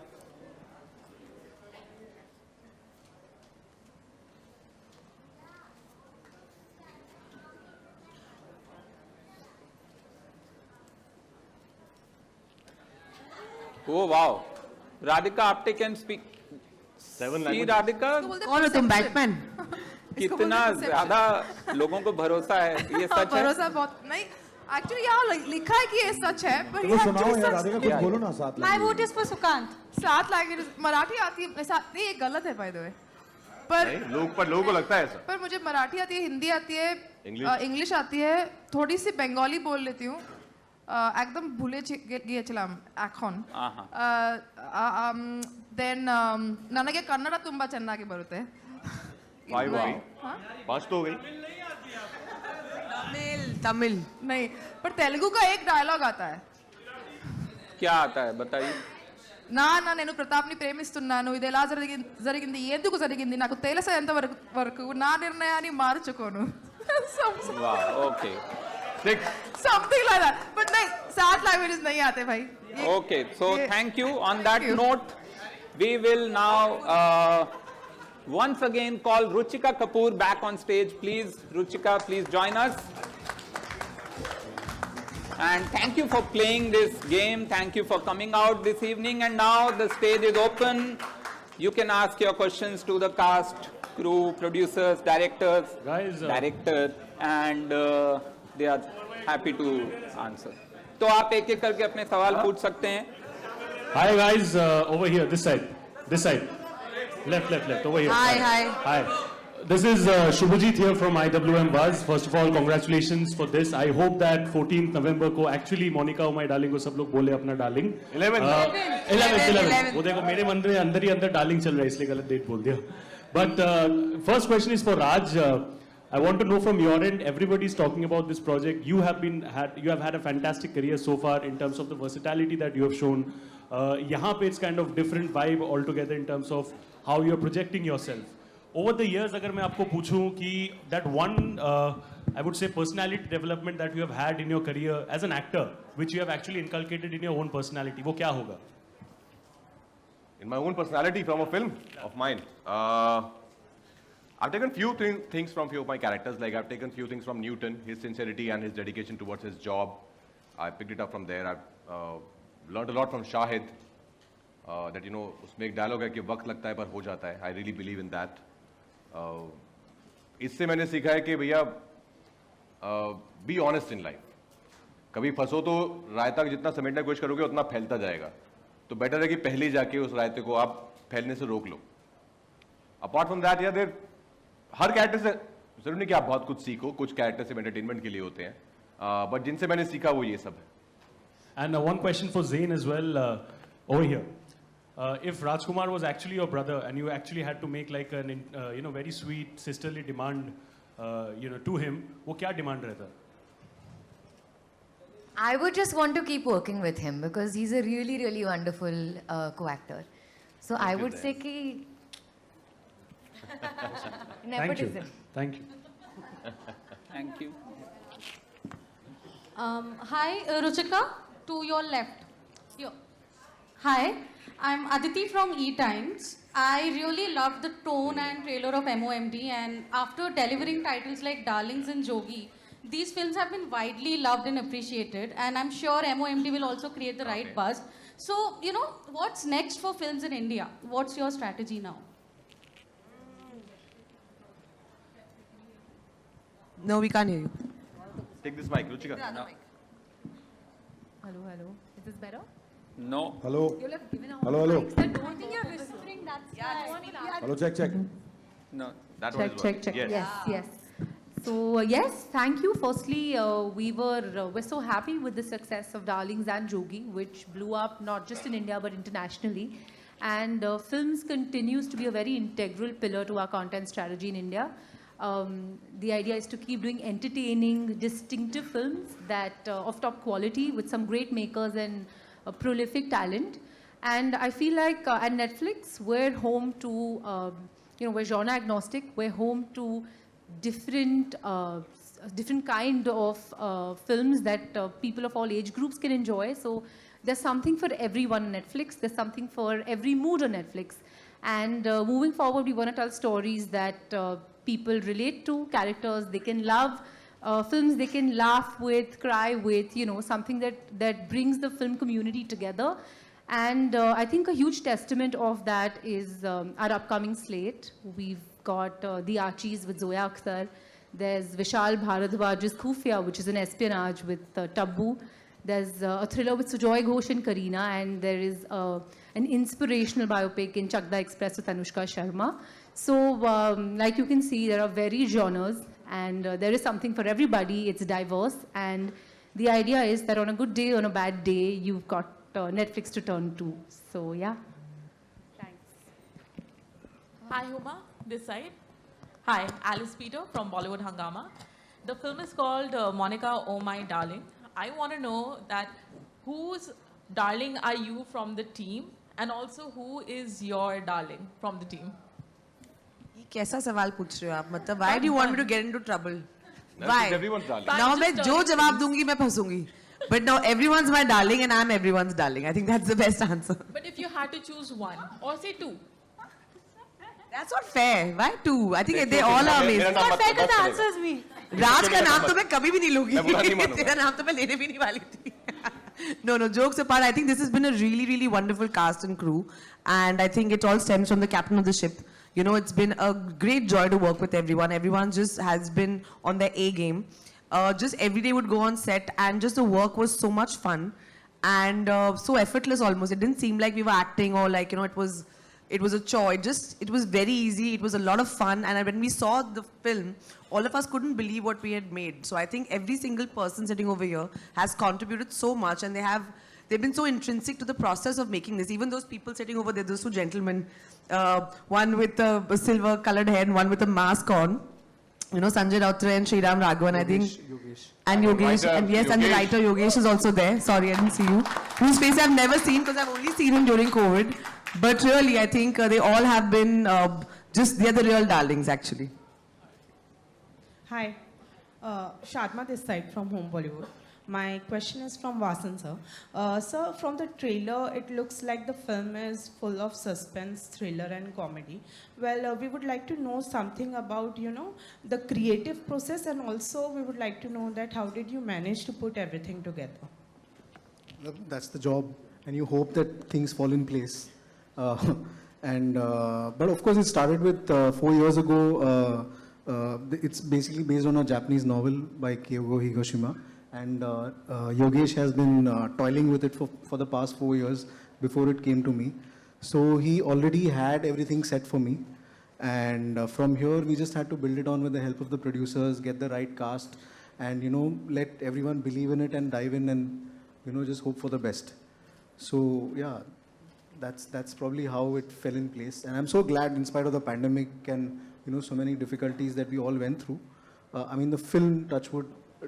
Oh wow, Radhika Apte can speak 7 सी. राधिका, कौन हो तुम, बैटमैन? कितना ज्यादा लोगों को भरोसा है. ये सच है? भरोसा बहुत नहीं. एक्चुअली यहाँ लिखा है कि ये सच है, पर तो सुनाओ यार, राधिका कुछ बोलो ना. 7 My vote is for Sukant. 7 language. Marathi आती है नहीं, ये गलत है बाय द वे. पर लोगों को लगता है ऐसा. पर मुझे मराठी आती है, हिंदी आती है, इंग्लिश आती है, थोड़ी सी बंगाली बोल लेती हूँ. একদম ভুলে গিয়েছিলাম এখন. দেন ನನಗೆ ಕನ್ನಡ ತುಂಬಾ ಚೆನ್ನಾಗಿ ಬರುತ್ತೆ. 5 हो गई. 5 तो हो गई. तमिल नहीं, पर तेलुगु का एक डायलॉग आता है. क्या आता है बताइए. నా నేను ప్రతాప్ని ప్రేమిస్తున్నాను, ఇది ఎలా జరిగింది, ఎందుకు జరిగింది, నాకు తెలిసేంత వరకు నా నిర్ణయాన్ని మార్చుకోను. Okay. Something like that. But नहीं, 7 languages नहीं आते भाई. Okay, so thank you. On that note, we will now once again call Ruchika Kapoor back on stage. Please, Ruchika, please join us. And thank you for playing this game. Thank you for coming out this evening. And now the stage is open. You can ask your questions to the cast, crew, producers, directors, director, and they are happy to answer. तो आप एक एक करके अपने सवाल पूछ सकते हैं. Hi guys, over here, this side, left, over here. Hi. This is Shubhajit here from IWM Buzz. First of all, congratulations for this. I hope that 14th November को actually Monica Oh My Darling को सब लोग बोले अपना darling. 11th. वो देखो मेरे मन में अंदर ही अंदर darling चल रहा है, इसलिए गलत डेट बोल दिया. But first question is for Raj. I want to know from your end, everybody is talking about this project. You have had a fantastic career so far in terms of the versatility that you have shown. यहाँ पे it's kind of different vibe altogether in terms of how you are projecting yourself. Over the years, अगर मैं आपको पूछूं कि that one I would say, personality development that you have had in your career as an actor, which you have actually inculcated in your own personality? वो क्या होगा? In my own personality from a film of mine, I've taken few things from few of my characters. Like I've taken few things from Newton, his sincerity and his dedication towards his job. I picked it up from there. I've learned a lot from Shahid. That you know, उसमें एक dialogue है कि वक्त लगता है पर हो जाता है. I really believe in that. इससे मैंने सीखा है कि भैया be honest in life. कभी फंसो तो रायता जितना समेटने की कोशिश करोगे उतना फैलता जाएगा. तो बेटर है कि पहले ही जाके उस रायते को आप फैलने से रोक लो. अपार्ट फ्रॉम दैट यार हर कैरेक्टर से जरूर नहीं कि आप बहुत कुछ सीखो, कुछ कैरेक्टर से एंटरटेनमेंट के लिए होते हैं, बट जिनसे मैंने सीखा वो ये सब है. And one question for Zain as well over here. If Rajkumar was actually your brother and you actually had to make like an very sweet sisterly demand to him, वो क्या demand रहता? I would just want to keep working with him because he's a really, really wonderful co-actor. So I would say कि nepotism. Thank you. Thank you. Hi, Ruchika, to your left. Hi, I'm Aditi from E-Times. I really loved the tone and trailer of MOMD, and after delivering titles like Darlings and Jogi, these films have been widely loved and appreciated, and I'm sure MOMD will also create the right buzz. So, what's next for films in India? What's your strategy now? No, we can't hear you. Take this mic, Ruchika. Hello. Is this better? No. Hello. You'll have given out Hello, hello. mics that don't think you're whispering. That's Hello, check. No. That one is working. Yes. Yes. So yes, thank you. Firstly, we're so happy with the success of Darlings and Jogi, which blew up not just in India but internationally. And films continues to be a very integral pillar to our content strategy in India. The idea is to keep doing entertaining, distinctive films that of top quality with some great makers and prolific talent. And I feel like at Netflix, we're home to, we're genre agnostic. We're home to different kind of films that people of all age groups can enjoy. So there's something for everyone on Netflix. There's something for every mood on Netflix. And moving forward, we want to tell stories that people relate to, characters they can love, films they can laugh with, cry with, something that brings the film community together. And I think a huge testament of that is our upcoming slate. We've got The Archies with Zoya Akhtar. There's Vishal Bharadwaj's Khufia, which is an espionage with Taboo. There's a thriller with Sujoy Ghosh and Kareena, and there is an inspirational biopic in Chakda Express with Anushka Sharma. So, like you can see, there are varied genres, and there is something for everybody. It's diverse, and the idea is that on a good day, on a bad day, you've got Netflix to turn to. So, yeah. Thanks. Hi, Huma. This side. Hi, Alice Peter from Bollywood Hangama. The film is called Monica, Oh My Darling. I want to know that whose darling are you from the team, and also who is your darling from the team? कैसा सवाल पूछ रहे हो आप? मतलब why do you want me to get into trouble? Why? Everyone's darling. Now मैं जो जवाब दूंगी मैं फंसूंगी. But now everyone's my darling and I'm everyone's darling. I think that's the best answer. But if you had to choose one, or say two. That's not fair. Why two? I think they all are amazing. It's not fair because the answer is me. राज का नाम तो मैं कभी भी नहीं लूंगी. मैं बुरा नहीं मानूंगा. तेरा नाम तो मैं लेने भी नहीं वाली थी. No, jokes apart, I think this has been a really, really wonderful cast and crew. And I think it all stems from the captain of the ship. It's been a great joy to work with everyone. Everyone just has been on their A game. Just every day would go on set and just the work was so much fun and so effortless almost. It didn't seem like we were acting or like, it was a chore. It was very easy. It was a lot of fun. And when we saw the film, all of us couldn't believe what we had made. So I think every single person sitting over here has contributed so much and they've been so intrinsic to the process of making this. Even those people sitting over there, those two gentlemen, one with a silver colored hair and one with a mask on. Sanjay Rautre and Sriram Raghavan, I think. Yogesh. And Yogesh. And yes, and the writer Yogesh is also there. Sorry, I didn't see you. Whose face I've never seen because I've only seen him during COVID. But really, I think they all have been they're the real darlings actually. Hi. Shadma this side from Home Bollywood. My question is from Vasan sir. Sir, from the trailer, it looks like the film is full of suspense, thriller, and comedy. Well, we would like to know something about, you know, the creative process, and also we would like to know that how did you manage to put everything together? That's the job, and you hope that things fall in place. But of course, it started with 4 years ago. It's basically based on a Japanese novel by Kyogo Higoshima, and Yogesh has been toiling with it for the past 4 years before it came to me. So he already had everything set for me, and from here we just had to build it on with the help of the producers, get the right cast, and let everyone believe in it and dive in and just hope for the best. So yeah, that's probably how it fell in place, and I'm so glad in spite of the pandemic and so many difficulties that we all went through. I mean, the film, Touchwood,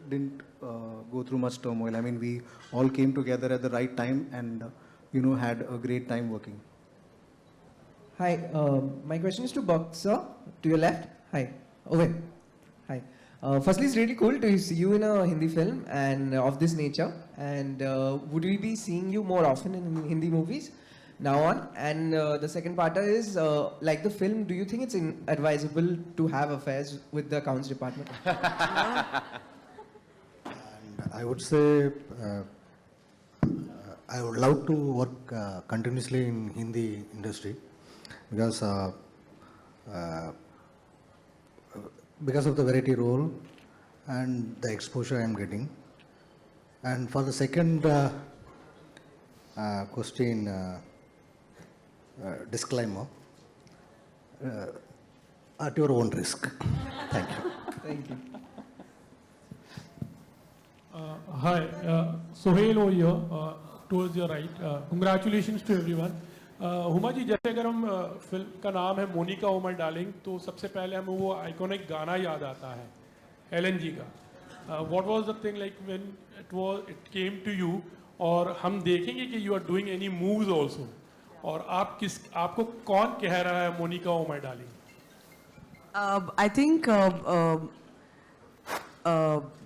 didn't go through much turmoil. I mean, we all came together at the right time and had a great time working. Hi, my question is to Boxer, to your left. Hi, over. Hi. Firstly, it's really cool to see you in a Hindi film and of this nature. And would we be seeing you more often in Hindi movies now on? And the second part is, like the film, do you think it's advisable to have affairs with the accounts department? I would say I would love to work continuously in Hindi industry because of the variety role and the exposure I am getting. And for the second question, disclaimer, at your own risk. Thank you. Thank you. Hi, Sohail over here, towards your right. Congratulations to everyone. Huma ji, जैसे अगर हम film का नाम है Monica oh my darling, तो सबसे पहले हमें वो आइकॉनिक गाना याद आता है एलन जी का. What was the thing like when it came to you? और हम देखेंगे कि you are doing any moves also. और आपको कौन कह रहा है Monica oh my darling? I think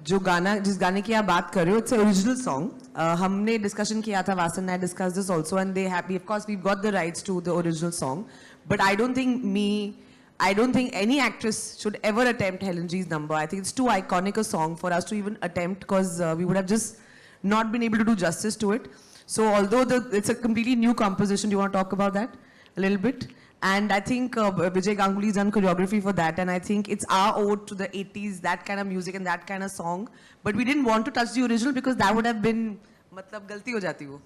जिस गाने की आप बात कर रहे हो, it's an original song. हमने discussion किया था, Vasan and I discussed this also, and of course we've got the rights to the original song. But I don't think any actress should ever attempt Helen G's number. I think it's too iconic a song for us to even attempt, because we would have just not been able to do justice to it. So although it's a completely new composition, do you want to talk about that a little bit? And I think Vijay Ganguly's done choreography for that, and I think it's our ode to the 80s, that kind of music and that kind of song. But we didn't want to touch the original because that would have been, matlab, galti ho jati wo.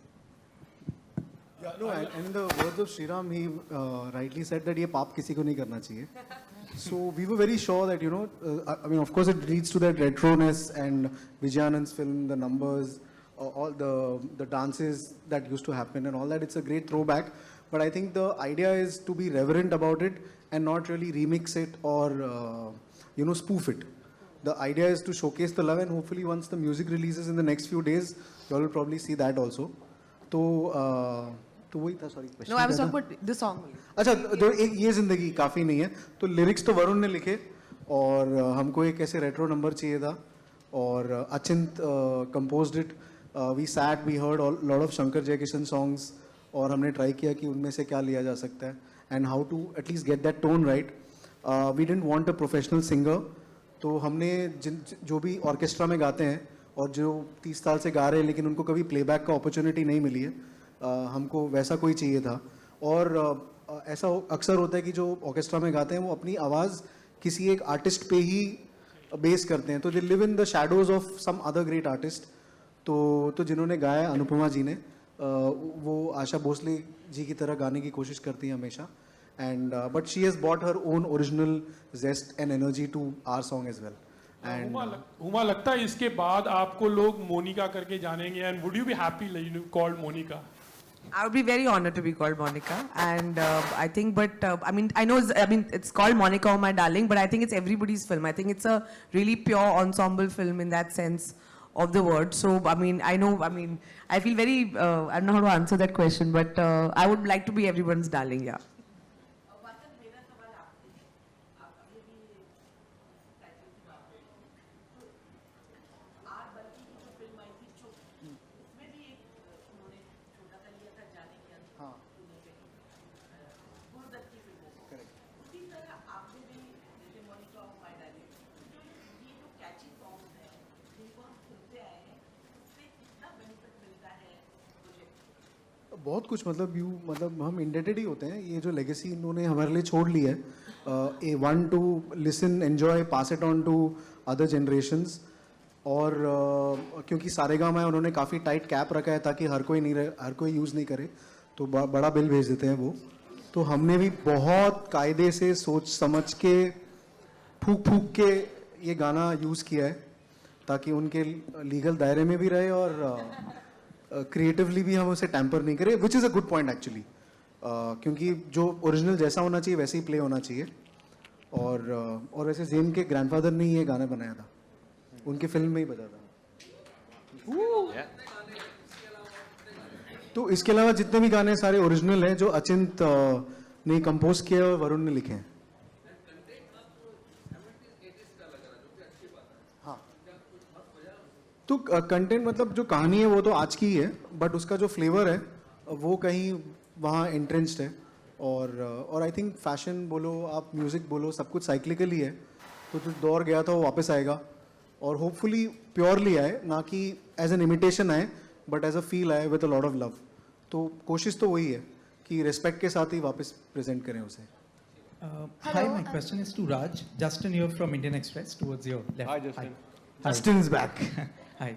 Yeah, no, and in the words of Shriram, he rightly said that ye paap kisi ko nahi karna chahiye. So we were very sure that, I mean, of course it leads to that retroness, and Vijayanand's film, the numbers, all the dances that used to happen and all that, it's a great throwback. But I think the idea is to be reverent about it and not really remix it or, spoof it. The idea is to showcase the love, and hopefully once the music releases in the next few days, you all will probably see that also. तो वही था, sorry. No, I was talking about the song. अच्छा, जो एक ये जिंदगी काफी नहीं है, तो लिरिक्स तो वरुण ने लिखे, और हमको एक ऐसे रेट्रो नंबर चाहिए था, और अचिंत composed it. We sat, we heard a lot of Shankar Jaikishan songs, और हमने ट्राई किया कि उनमें से क्या लिया जा सकता है, and how to at least get that tone right. We didn't want a professional singer, तो हमने जो भी ऑर्केस्ट्रा में गाते हैं और जो 30 साल से गा रहे हैं लेकिन उनको कभी प्लेबैक का अपॉर्चुनिटी नहीं मिली है, हमको वैसा कोई चाहिए था. और ऐसा अक्सर होता है कि जो ऑर्केस्ट्रा में गाते हैं वो अपनी आवाज़ किसी एक आर्टिस्ट पे ही बेस करते हैं, तो they live in the shadows of some other great artist. तो जिन्होंने गाया, अनुपमा जी ने, वो आशा भोसले जी की तरह गाने की कोशिश करती हैं हमेशा, and but she has brought her own original zest and energy to our song as well. And Huma, लगता है इसके बाद आपको लोग मोनिका करके जानेंगे, and would you be happy called Monica? I would be very honored to be called Monica, and I think, but I mean it's called Monica Oh My Darling, but I think it's everybody's film. I think it's a really pure ensemble film in that sense of the word. So I feel very, I don't know how to answer that question, but I would like to be everyone's darling, yeah. बहुत कुछ मतलब हम indebted ही होते हैं. ये जो legacy इन्होंने हमारे लिए छोड़ ली है, a one to listen, enjoy, pass it on to other generations. और क्योंकि सारेगामा है, उन्होंने काफ़ी टाइट कैप रखा है ताकि हर कोई यूज़ नहीं करे, तो बड़ा बिल भेज देते हैं वो. तो हमने भी बहुत कायदे से सोच समझ के फूक के ये गाना यूज़ किया है ताकि उनके लीगल दायरे में भी रहे और क्रिएटिवली भी हम उसे टैम्पर नहीं करें, which is a good point actually. क्योंकि जो ओरिजिनल जैसा होना चाहिए वैसे ही प्ले होना चाहिए. और वैसे जेन के ग्रैंडफादर ने ही ये गाना बनाया था, उनकी फिल्म में ही बजा था. तो इसके अलावा जितने भी गाने सारे ओरिजिनल हैं जो अचिंत ने कंपोज किए और वरुण ने लिखे हैं. हाँ, तो कंटेंट मतलब जो कहानी है वो तो आज की ही है, बट उसका जो फ्लेवर है वो कहीं वहाँ एंट्रेंस्ड है. और आई थिंक फैशन बोलो आप, म्यूजिक बोलो, सब कुछ साइक्लिकल ही है. तो जो दौर गया था वो वापस आएगा और होपफुली प्योरली आए, ना कि एज एन इमिटेशन आए, बट एज अ फील आए with a lot of love. तो कोशिश तो वही है कि रिस्पेक्ट के साथ ही वापस प्रेजेंट करें उसे. Hi, my question is to Raj. Justin here from Indian Express towards your left. Hi, Justin. Justin's back. Hi.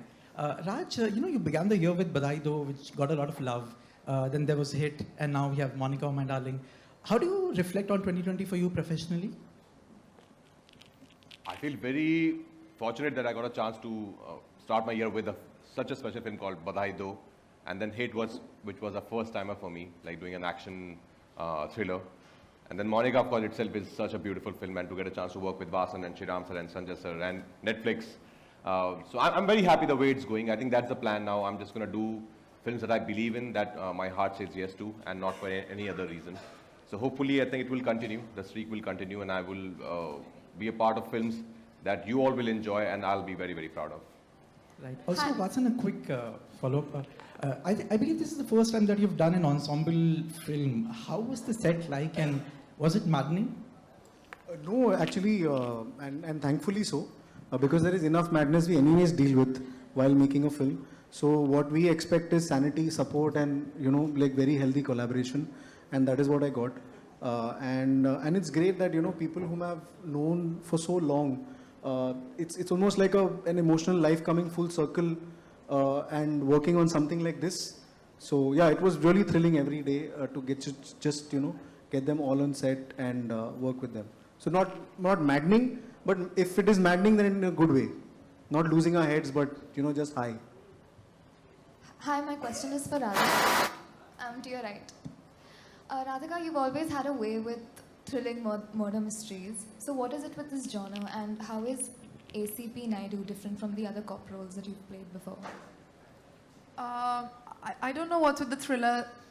Raj, you began the year with Badai Do, which got a lot of love. Then there was Hit, and now we have Monica, Oh My Darling. How do you reflect on 2020 for you professionally? I feel very fortunate that I got a chance to start my year with such a special film called Badai Do, and then Hit which was a first timer for me, like doing an action thriller. And then Monica, of course, itself is such a beautiful film, and to get a chance to work with Vasan and Shriram sir and Sanjay sir and Netflix. So I'm very happy the way it's going. I think that's the plan now. I'm just going to do films that I believe in, that my heart says yes to, and not for any other reason. So hopefully, I think it will continue. The streak will continue, and I will be a part of films that you all will enjoy, and I'll be very, very proud of. Right. Also, Vasan, a quick follow-up. I believe this is the first time that you've done an ensemble film. How was the set like, and was it maddening? No, actually, and thankfully so, because there is enough madness we anyways deal with while making a film. So what we expect is sanity, support, and like very healthy collaboration, and that is what I got. And it's great that people whom I've known for so long, it's almost like an emotional life coming full circle and working on something like this. So yeah, it was really thrilling every day to just get them all on set and work with them. So not maddening, but if it is maddening, then in a good way, not losing our heads, but just high. Hi, my question is for Radhika. To your right. Radhika, you've always had a way with thrilling murder mysteries. So what is it with this genre, and how is ACP Naidu different from the other cop roles that you've played before? I don't know what's with the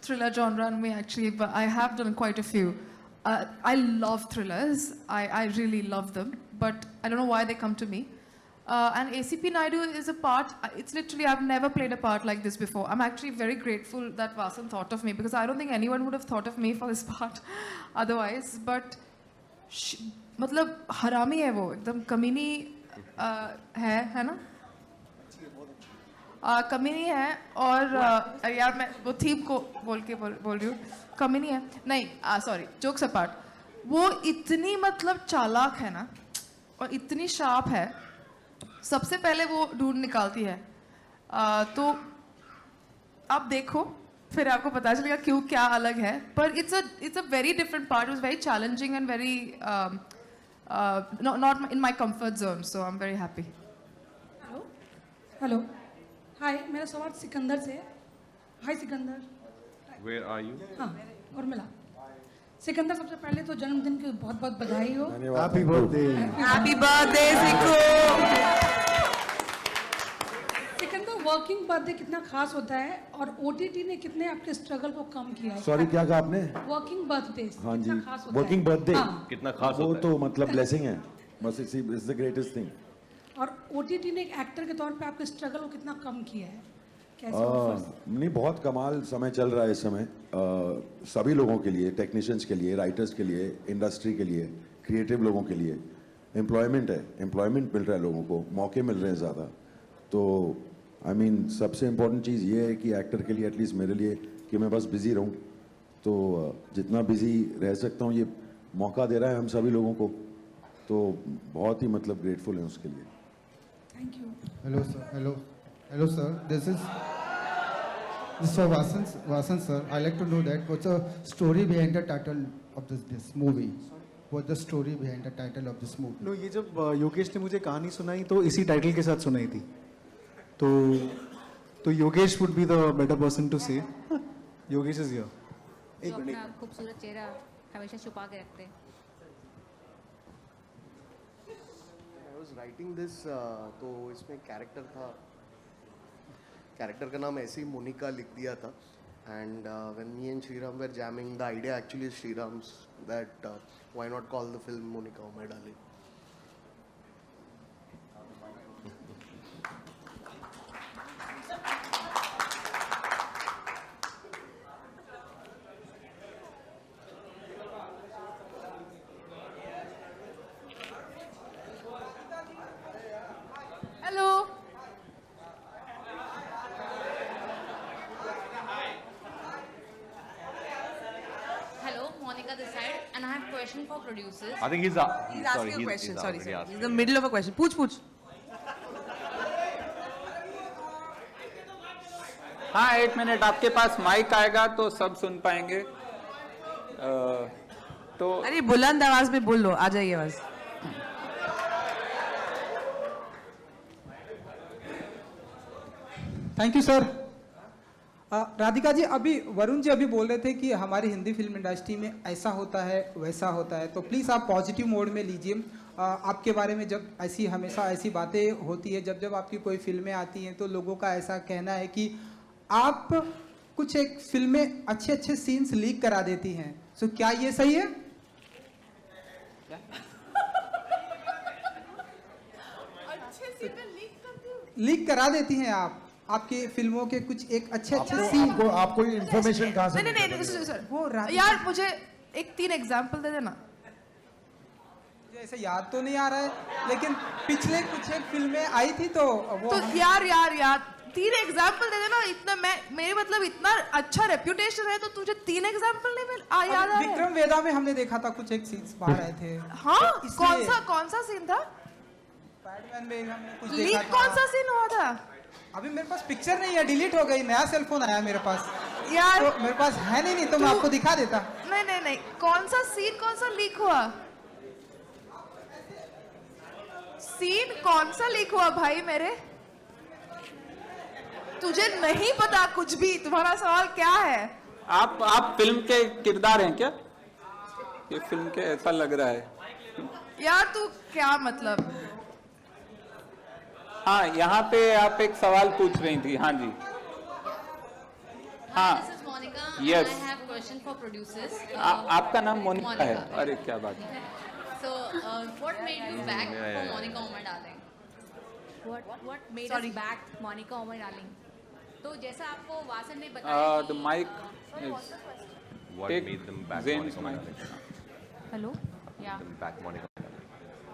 thriller genre in me actually, but I have done quite a few. I love thrillers. I really love them, but I don't know why they come to me. And ACP Naidu is a part, it's literally, I've never played a part like this before. I'm actually very grateful that Vasan thought of me, because I don't think anyone would have thought of me for this part otherwise. But, मतलब हरामी है वो, एकदम कमीनी है ना? कमीनी है और यार मैं वो थीम को बोल रही हूँ, कमीनी है नहीं, सॉरी, जोक्स अपार्ट, वो इतनी मतलब चालाक है ना और इतनी शार्प है, सबसे पहले वो ढूंढ निकालती है. तो आप देखो फिर आपको पता चलेगा क्यों क्या अलग है, पर it's a very different part. It was very challenging and very not in my comfort zone, so I'm very happy. Hello hi, मेरा सवाल सिकंदर से है. हाय सिकंदर. Where are you? हाँ, और मिला. सिकंदर, सबसे पहले तो जन्मदिन की बहुत बहुत बधाई हो. Happy birthday. Happy birthday सिको. Sikandar, working birthday कितना खास होता है और OTT ने कितने आपके स्ट्रगल को कम किया है? सॉरी, क्या कहा आपने? Working birthday. हाँ जी, खास होता वर्किंग बर्थडे कितना खास होता है? वो तो मतलब ब्लेसिंग है, बस इट्स द ग्रेटेस्ट थिंग. और OTT ने एक एक्टर के तौर पे आपके स्ट्रगल को कितना कम किया है? नहीं, बहुत कमाल समय चल रहा है इस समय, सभी लोगों के लिए, टेक्नीशियंस के लिए, राइटर्स के लिए, इंडस्ट्री के लिए, क्रिएटिव लोगों के लिए. एम्प्लॉयमेंट है, एम्प्लॉयमेंट मिल रहा है लोगों को, मौके मिल रहे हैं ज़्यादा. तो सबसे इम्पोर्टेंट चीज़ ये है कि एक्टर के लिए, एटलीस्ट मेरे लिए, कि मैं बस बिजी रहूं, तो जितना बिजी रह सकता हूं ये मौका दे रहा है हम सभी लोगों को, तो बहुत ही मतलब ग्रेटफुल है उसके लिए। Thank you. Hello, sir. Hello, sir. This is for Vasan, sir. I'd like to know that what's the story behind the title of this movie? What's the story behind the title of this movie? No, ये जब योगेश ने मुझे कहानी सुनाई तो इसी title के साथ सुनाई थी, तो Yogesh would be the better person to say. Yogesh is here. एक मिनट। अपना खूबसूरत चेहरा हमेशा छुपा के रखते हैं। I was writing this, तो इसमें कैरेक्टर था, कैरेक्टर का नाम ऐसे ही मोनिका लिख दिया था, and when me and Shriram were jamming, the idea actually is Shriram's, that why not call the film Monica, Oh My Darling. Hello. Hello, Monica this side, and I have a question for producers. I think He's asking a question. Sorry, sir. He's in the middle of a question. पूछ। हाँ, 1 minute, आपके पास mic आएगा तो सब सुन पाएंगे। तो अरे बुलंद आवाज में बोल लो, आ जाइए आवाज। Thank you sir. Radhika ji, अभी वरुण जी अभी बोल रहे थे कि हमारी हिंदी फिल्म इंडस्ट्री में ऐसा होता है वैसा होता है, तो प्लीज़ आप पॉजिटिव मोड में लीजिए। आपके बारे में जब हमेशा ऐसी बातें होती है, जब आपकी कोई फिल्में आती हैं तो लोगों का ऐसा कहना है कि आप कुछ एक फिल्म में अच्छे सीन्स लीक करा देती हैं। सो क्या ये सही है? लीक करा देती हैं आप आपके फिल्मों के कुछ एक अच्छे सीन। आपको ये इंफॉर्मेशन कहाँ से? नहीं सर, वो यार मुझे एक 3 एग्जांपल दे देना। मुझे ऐसे याद तो नहीं आ रहा है, लेकिन पिछले कुछ एक फिल्में आई थी तो वो तो यार 3 एग्जांपल दे देना। इतना मेरे मतलब इतना अच्छा रेप्यूटेशन है तो तुझे 3 एग्जांपल नहीं याद आ रहा है? विक्रम वेदा में हमने देखा था कुछ एक सीन्स बाहर आए थे। हाँ, कौन सा सीन था? बैटमैन में हमने कुछ लीक देखा था। कौन सा सीन हुआ था? अभी मेरे पास पिक्चर नहीं है, डिलीट हो गई, नया सेल फोन आया मेरे पास यार। तो मेरे पास है नहीं तो मैं आपको दिखा देता। नहीं, कौन सा सीन कौन सा लीक हुआ? सीन कौन सा लीक हुआ भाई मेरे? तुझे नहीं पता कुछ भी? तुम्हारा सवाल क्या है? आप फिल्म के किरदार हैं क्या? ये फिल्म के ऐसा लग रहा है। यार तू क्या मतलब? हाँ, यहाँ पे आप एक सवाल पूछ रही थी। हाँ जी। हाँ, This is Monica. Yes. I have question for producers. आपका नाम मोनिका है? अरे क्या बात है। So, what made you back for Monica, Oh My Darling? What made us back Monica, Oh My Darling? तो जैसा आपको वासन ने बताया The mic is. What made them back Monica, Oh My Darling? Hello या Back Monica.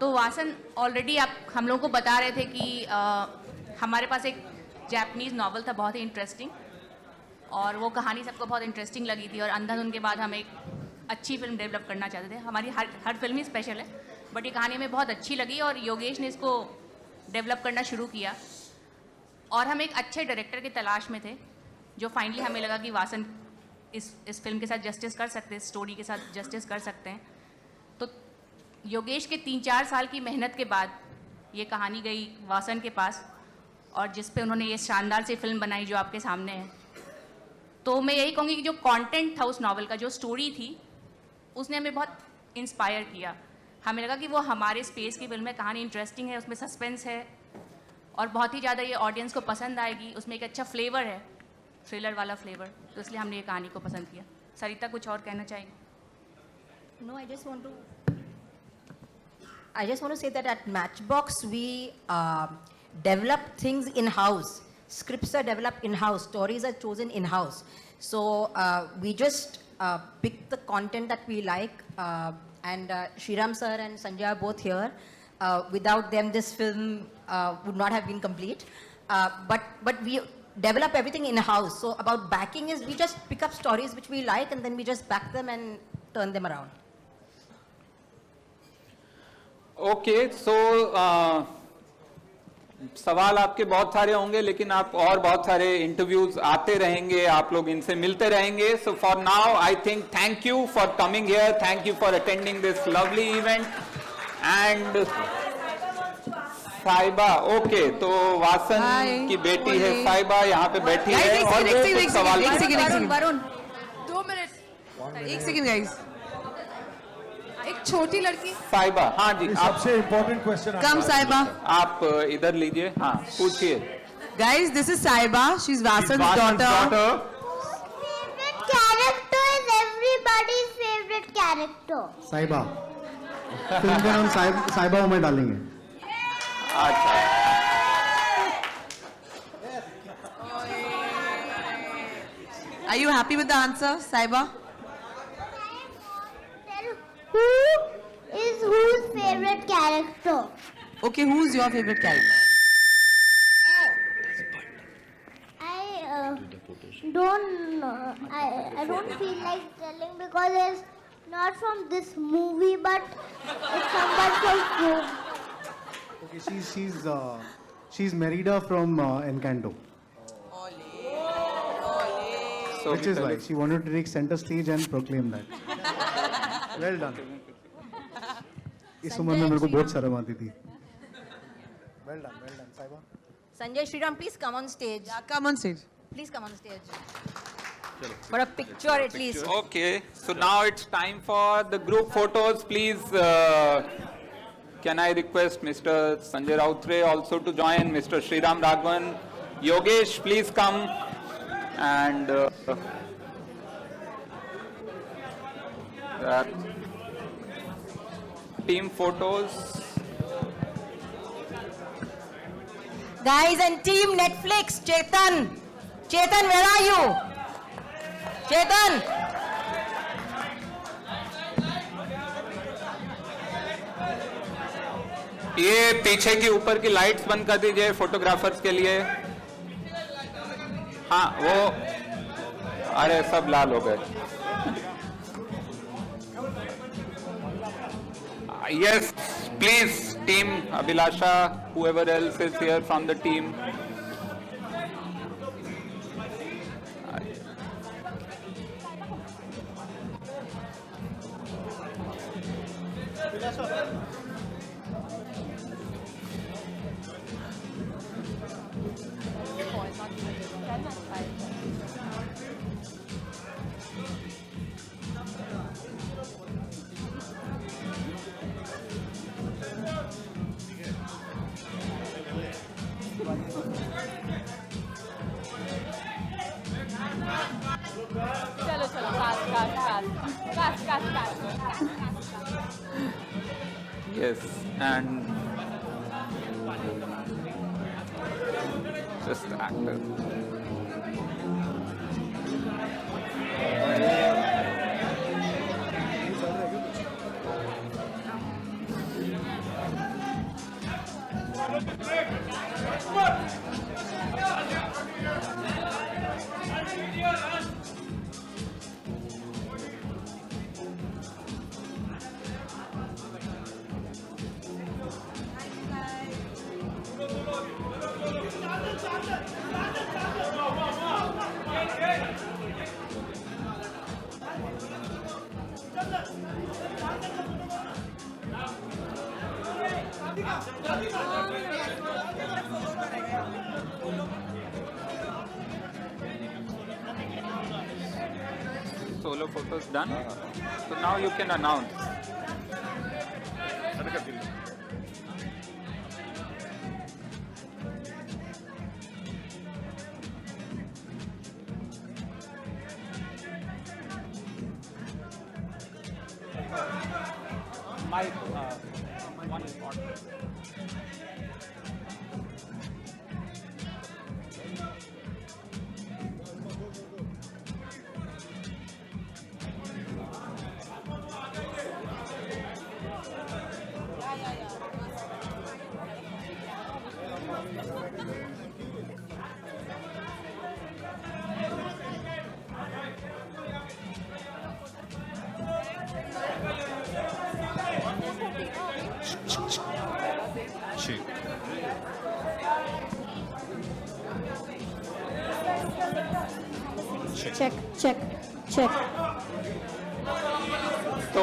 तो Vasan already हम लोगों को बता रहे थे कि हमारे पास एक जापानीज नॉवल था बहुत ही इंटरेस्टिंग, और वो कहानी सबको बहुत इंटरेस्टिंग लगी थी, और अंधाधुन के बाद हम एक अच्छी फिल्म डेवलप करना चाहते थे। हमारी हर फिल्म ही स्पेशल है, बट ये कहानी हमें बहुत अच्छी लगी और योगेश ने इसको डेवलप करना शुरू किया, और हम एक अच्छे डायरेक्टर की तलाश में थे, जो फाइनली हमें लगा कि वासन इस फिल्म के साथ जस्टिस कर सकते हैं, स्टोरी के साथ जस्टिस कर सकते हैं। तो योगेश के 3-4 साल की मेहनत के बाद ये कहानी गई वासन के पास, और जिस पे उन्होंने ये शानदार सी फिल्म बनाई जो आपके सामने है। तो मैं यही कहूँगी कि जो कंटेंट था उस नॉवल का, जो स्टोरी थी, उसने हमें बहुत इंस्पायर किया। हमें लगा कि वो हमारे स्पेस की फिल्म है, कहानी इंटरेस्टिंग है, उसमें सस्पेंस है और बहुत ही ज़्यादा ये ऑडियंस को पसंद आएगी। उसमें एक अच्छा फ्लेवर है, थ्रिलर वाला फ्लेवर, तो इसलिए हमने ये कहानी को पसंद किया। सरिता कुछ और कहना चाहेंगे? No, I just want to say that at Matchbox we develop things in-house. Scripts are developed in-house. Stories are chosen in-house. So we just pick the content that we like. And Shriram sir and Sanjay are both here. Without them, this film would not have been complete. But develop everything in-house. So about backing is we just pick up stories which we like and then we just back them and turn them around. Okay, so सवाल आपके बहुत सारे होंगे, लेकिन आप और बहुत सारे इंटरव्यूज आते रहेंगे, आप लोग इनसे मिलते रहेंगे. So for now, I think thank you for coming here, thank you for attending this lovely event. And साइबा, okay, तो वासन की बेटी है साइबा, यहाँ पे बैठी है और वो कुछ सवाल. वरुण 2 मिनट, एक सेकंड गाइस. एक छोटी लड़की साइबा, हाँ जी, सबसे इम्पोर्टेंट क्वेश्चन. कम साइबा, आप इधर लीजिए, हाँ पूछिए. Guys this is Saiba, she is Vasan's daughter. Favorite character is everybody's favorite character. Saiba, film का नाम साइबा में डालेंगे. अच्छा, Are you happy with the answer, Saiba? Who is whose favorite character? Okay, who's your favorite character? I don't know. I don't feel like telling because it's not from this movie, but it's someone from home. Okay, she's Merida from Encanto. So which is why she wanted to take center stage and proclaim that. Well done. इस उम्र में मेरे को बहुत शर्म आती थी. Well done, Saiba. Sanjay Sriram, please come on stage. Yeah, come on stage. Please come on stage. For a picture at least. Okay, so now it's time for the group photos. Please, can I request Mr. Sanjay Rautre also to join, Mr. Sriram Raghavan, Yogesh, please come, and team photos. Guys and team Netflix, Chetan, where are you? Chetan. ये पीछे की ऊपर की lights बंद कर दीजिए photographers के लिए. हाँ वो, अरे सब लाल हो गए. Yes, please, team Abhilasha, whoever else is here from the team. Yes, and just the actor. Solo photos done. So now you can announce. Mike, one important. check. तो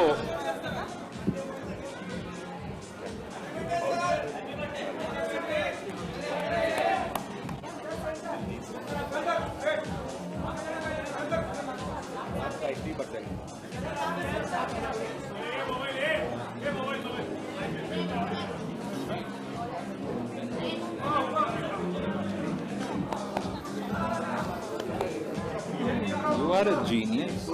You are a genius.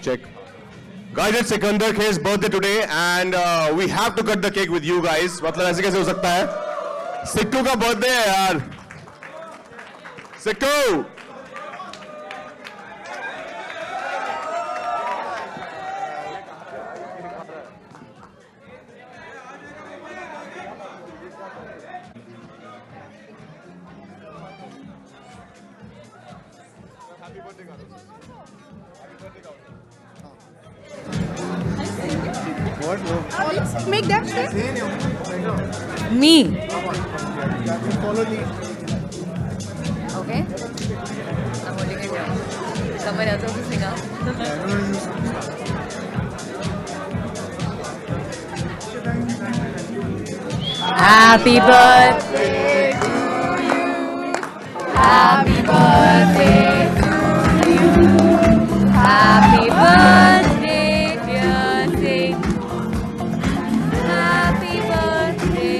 Check. Guys, it's Sikandar K's birthday today and we have to cut the cake with you guys. मतलब ऐसे कैसे हो सकता है? सिक्कू का birthday है यार. सिक्कू. Make them say. Me. Okay. I'm holding it down. Someone else also sing out. Happy birthday to you. Happy birthday to you. Happy birthday, dear Singh. Happy birthday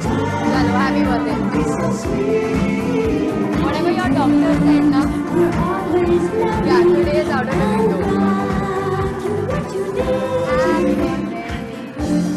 Chalo, happy birthday. Whatever your doctor said now, yeah, today is out of the window. Happy birthday.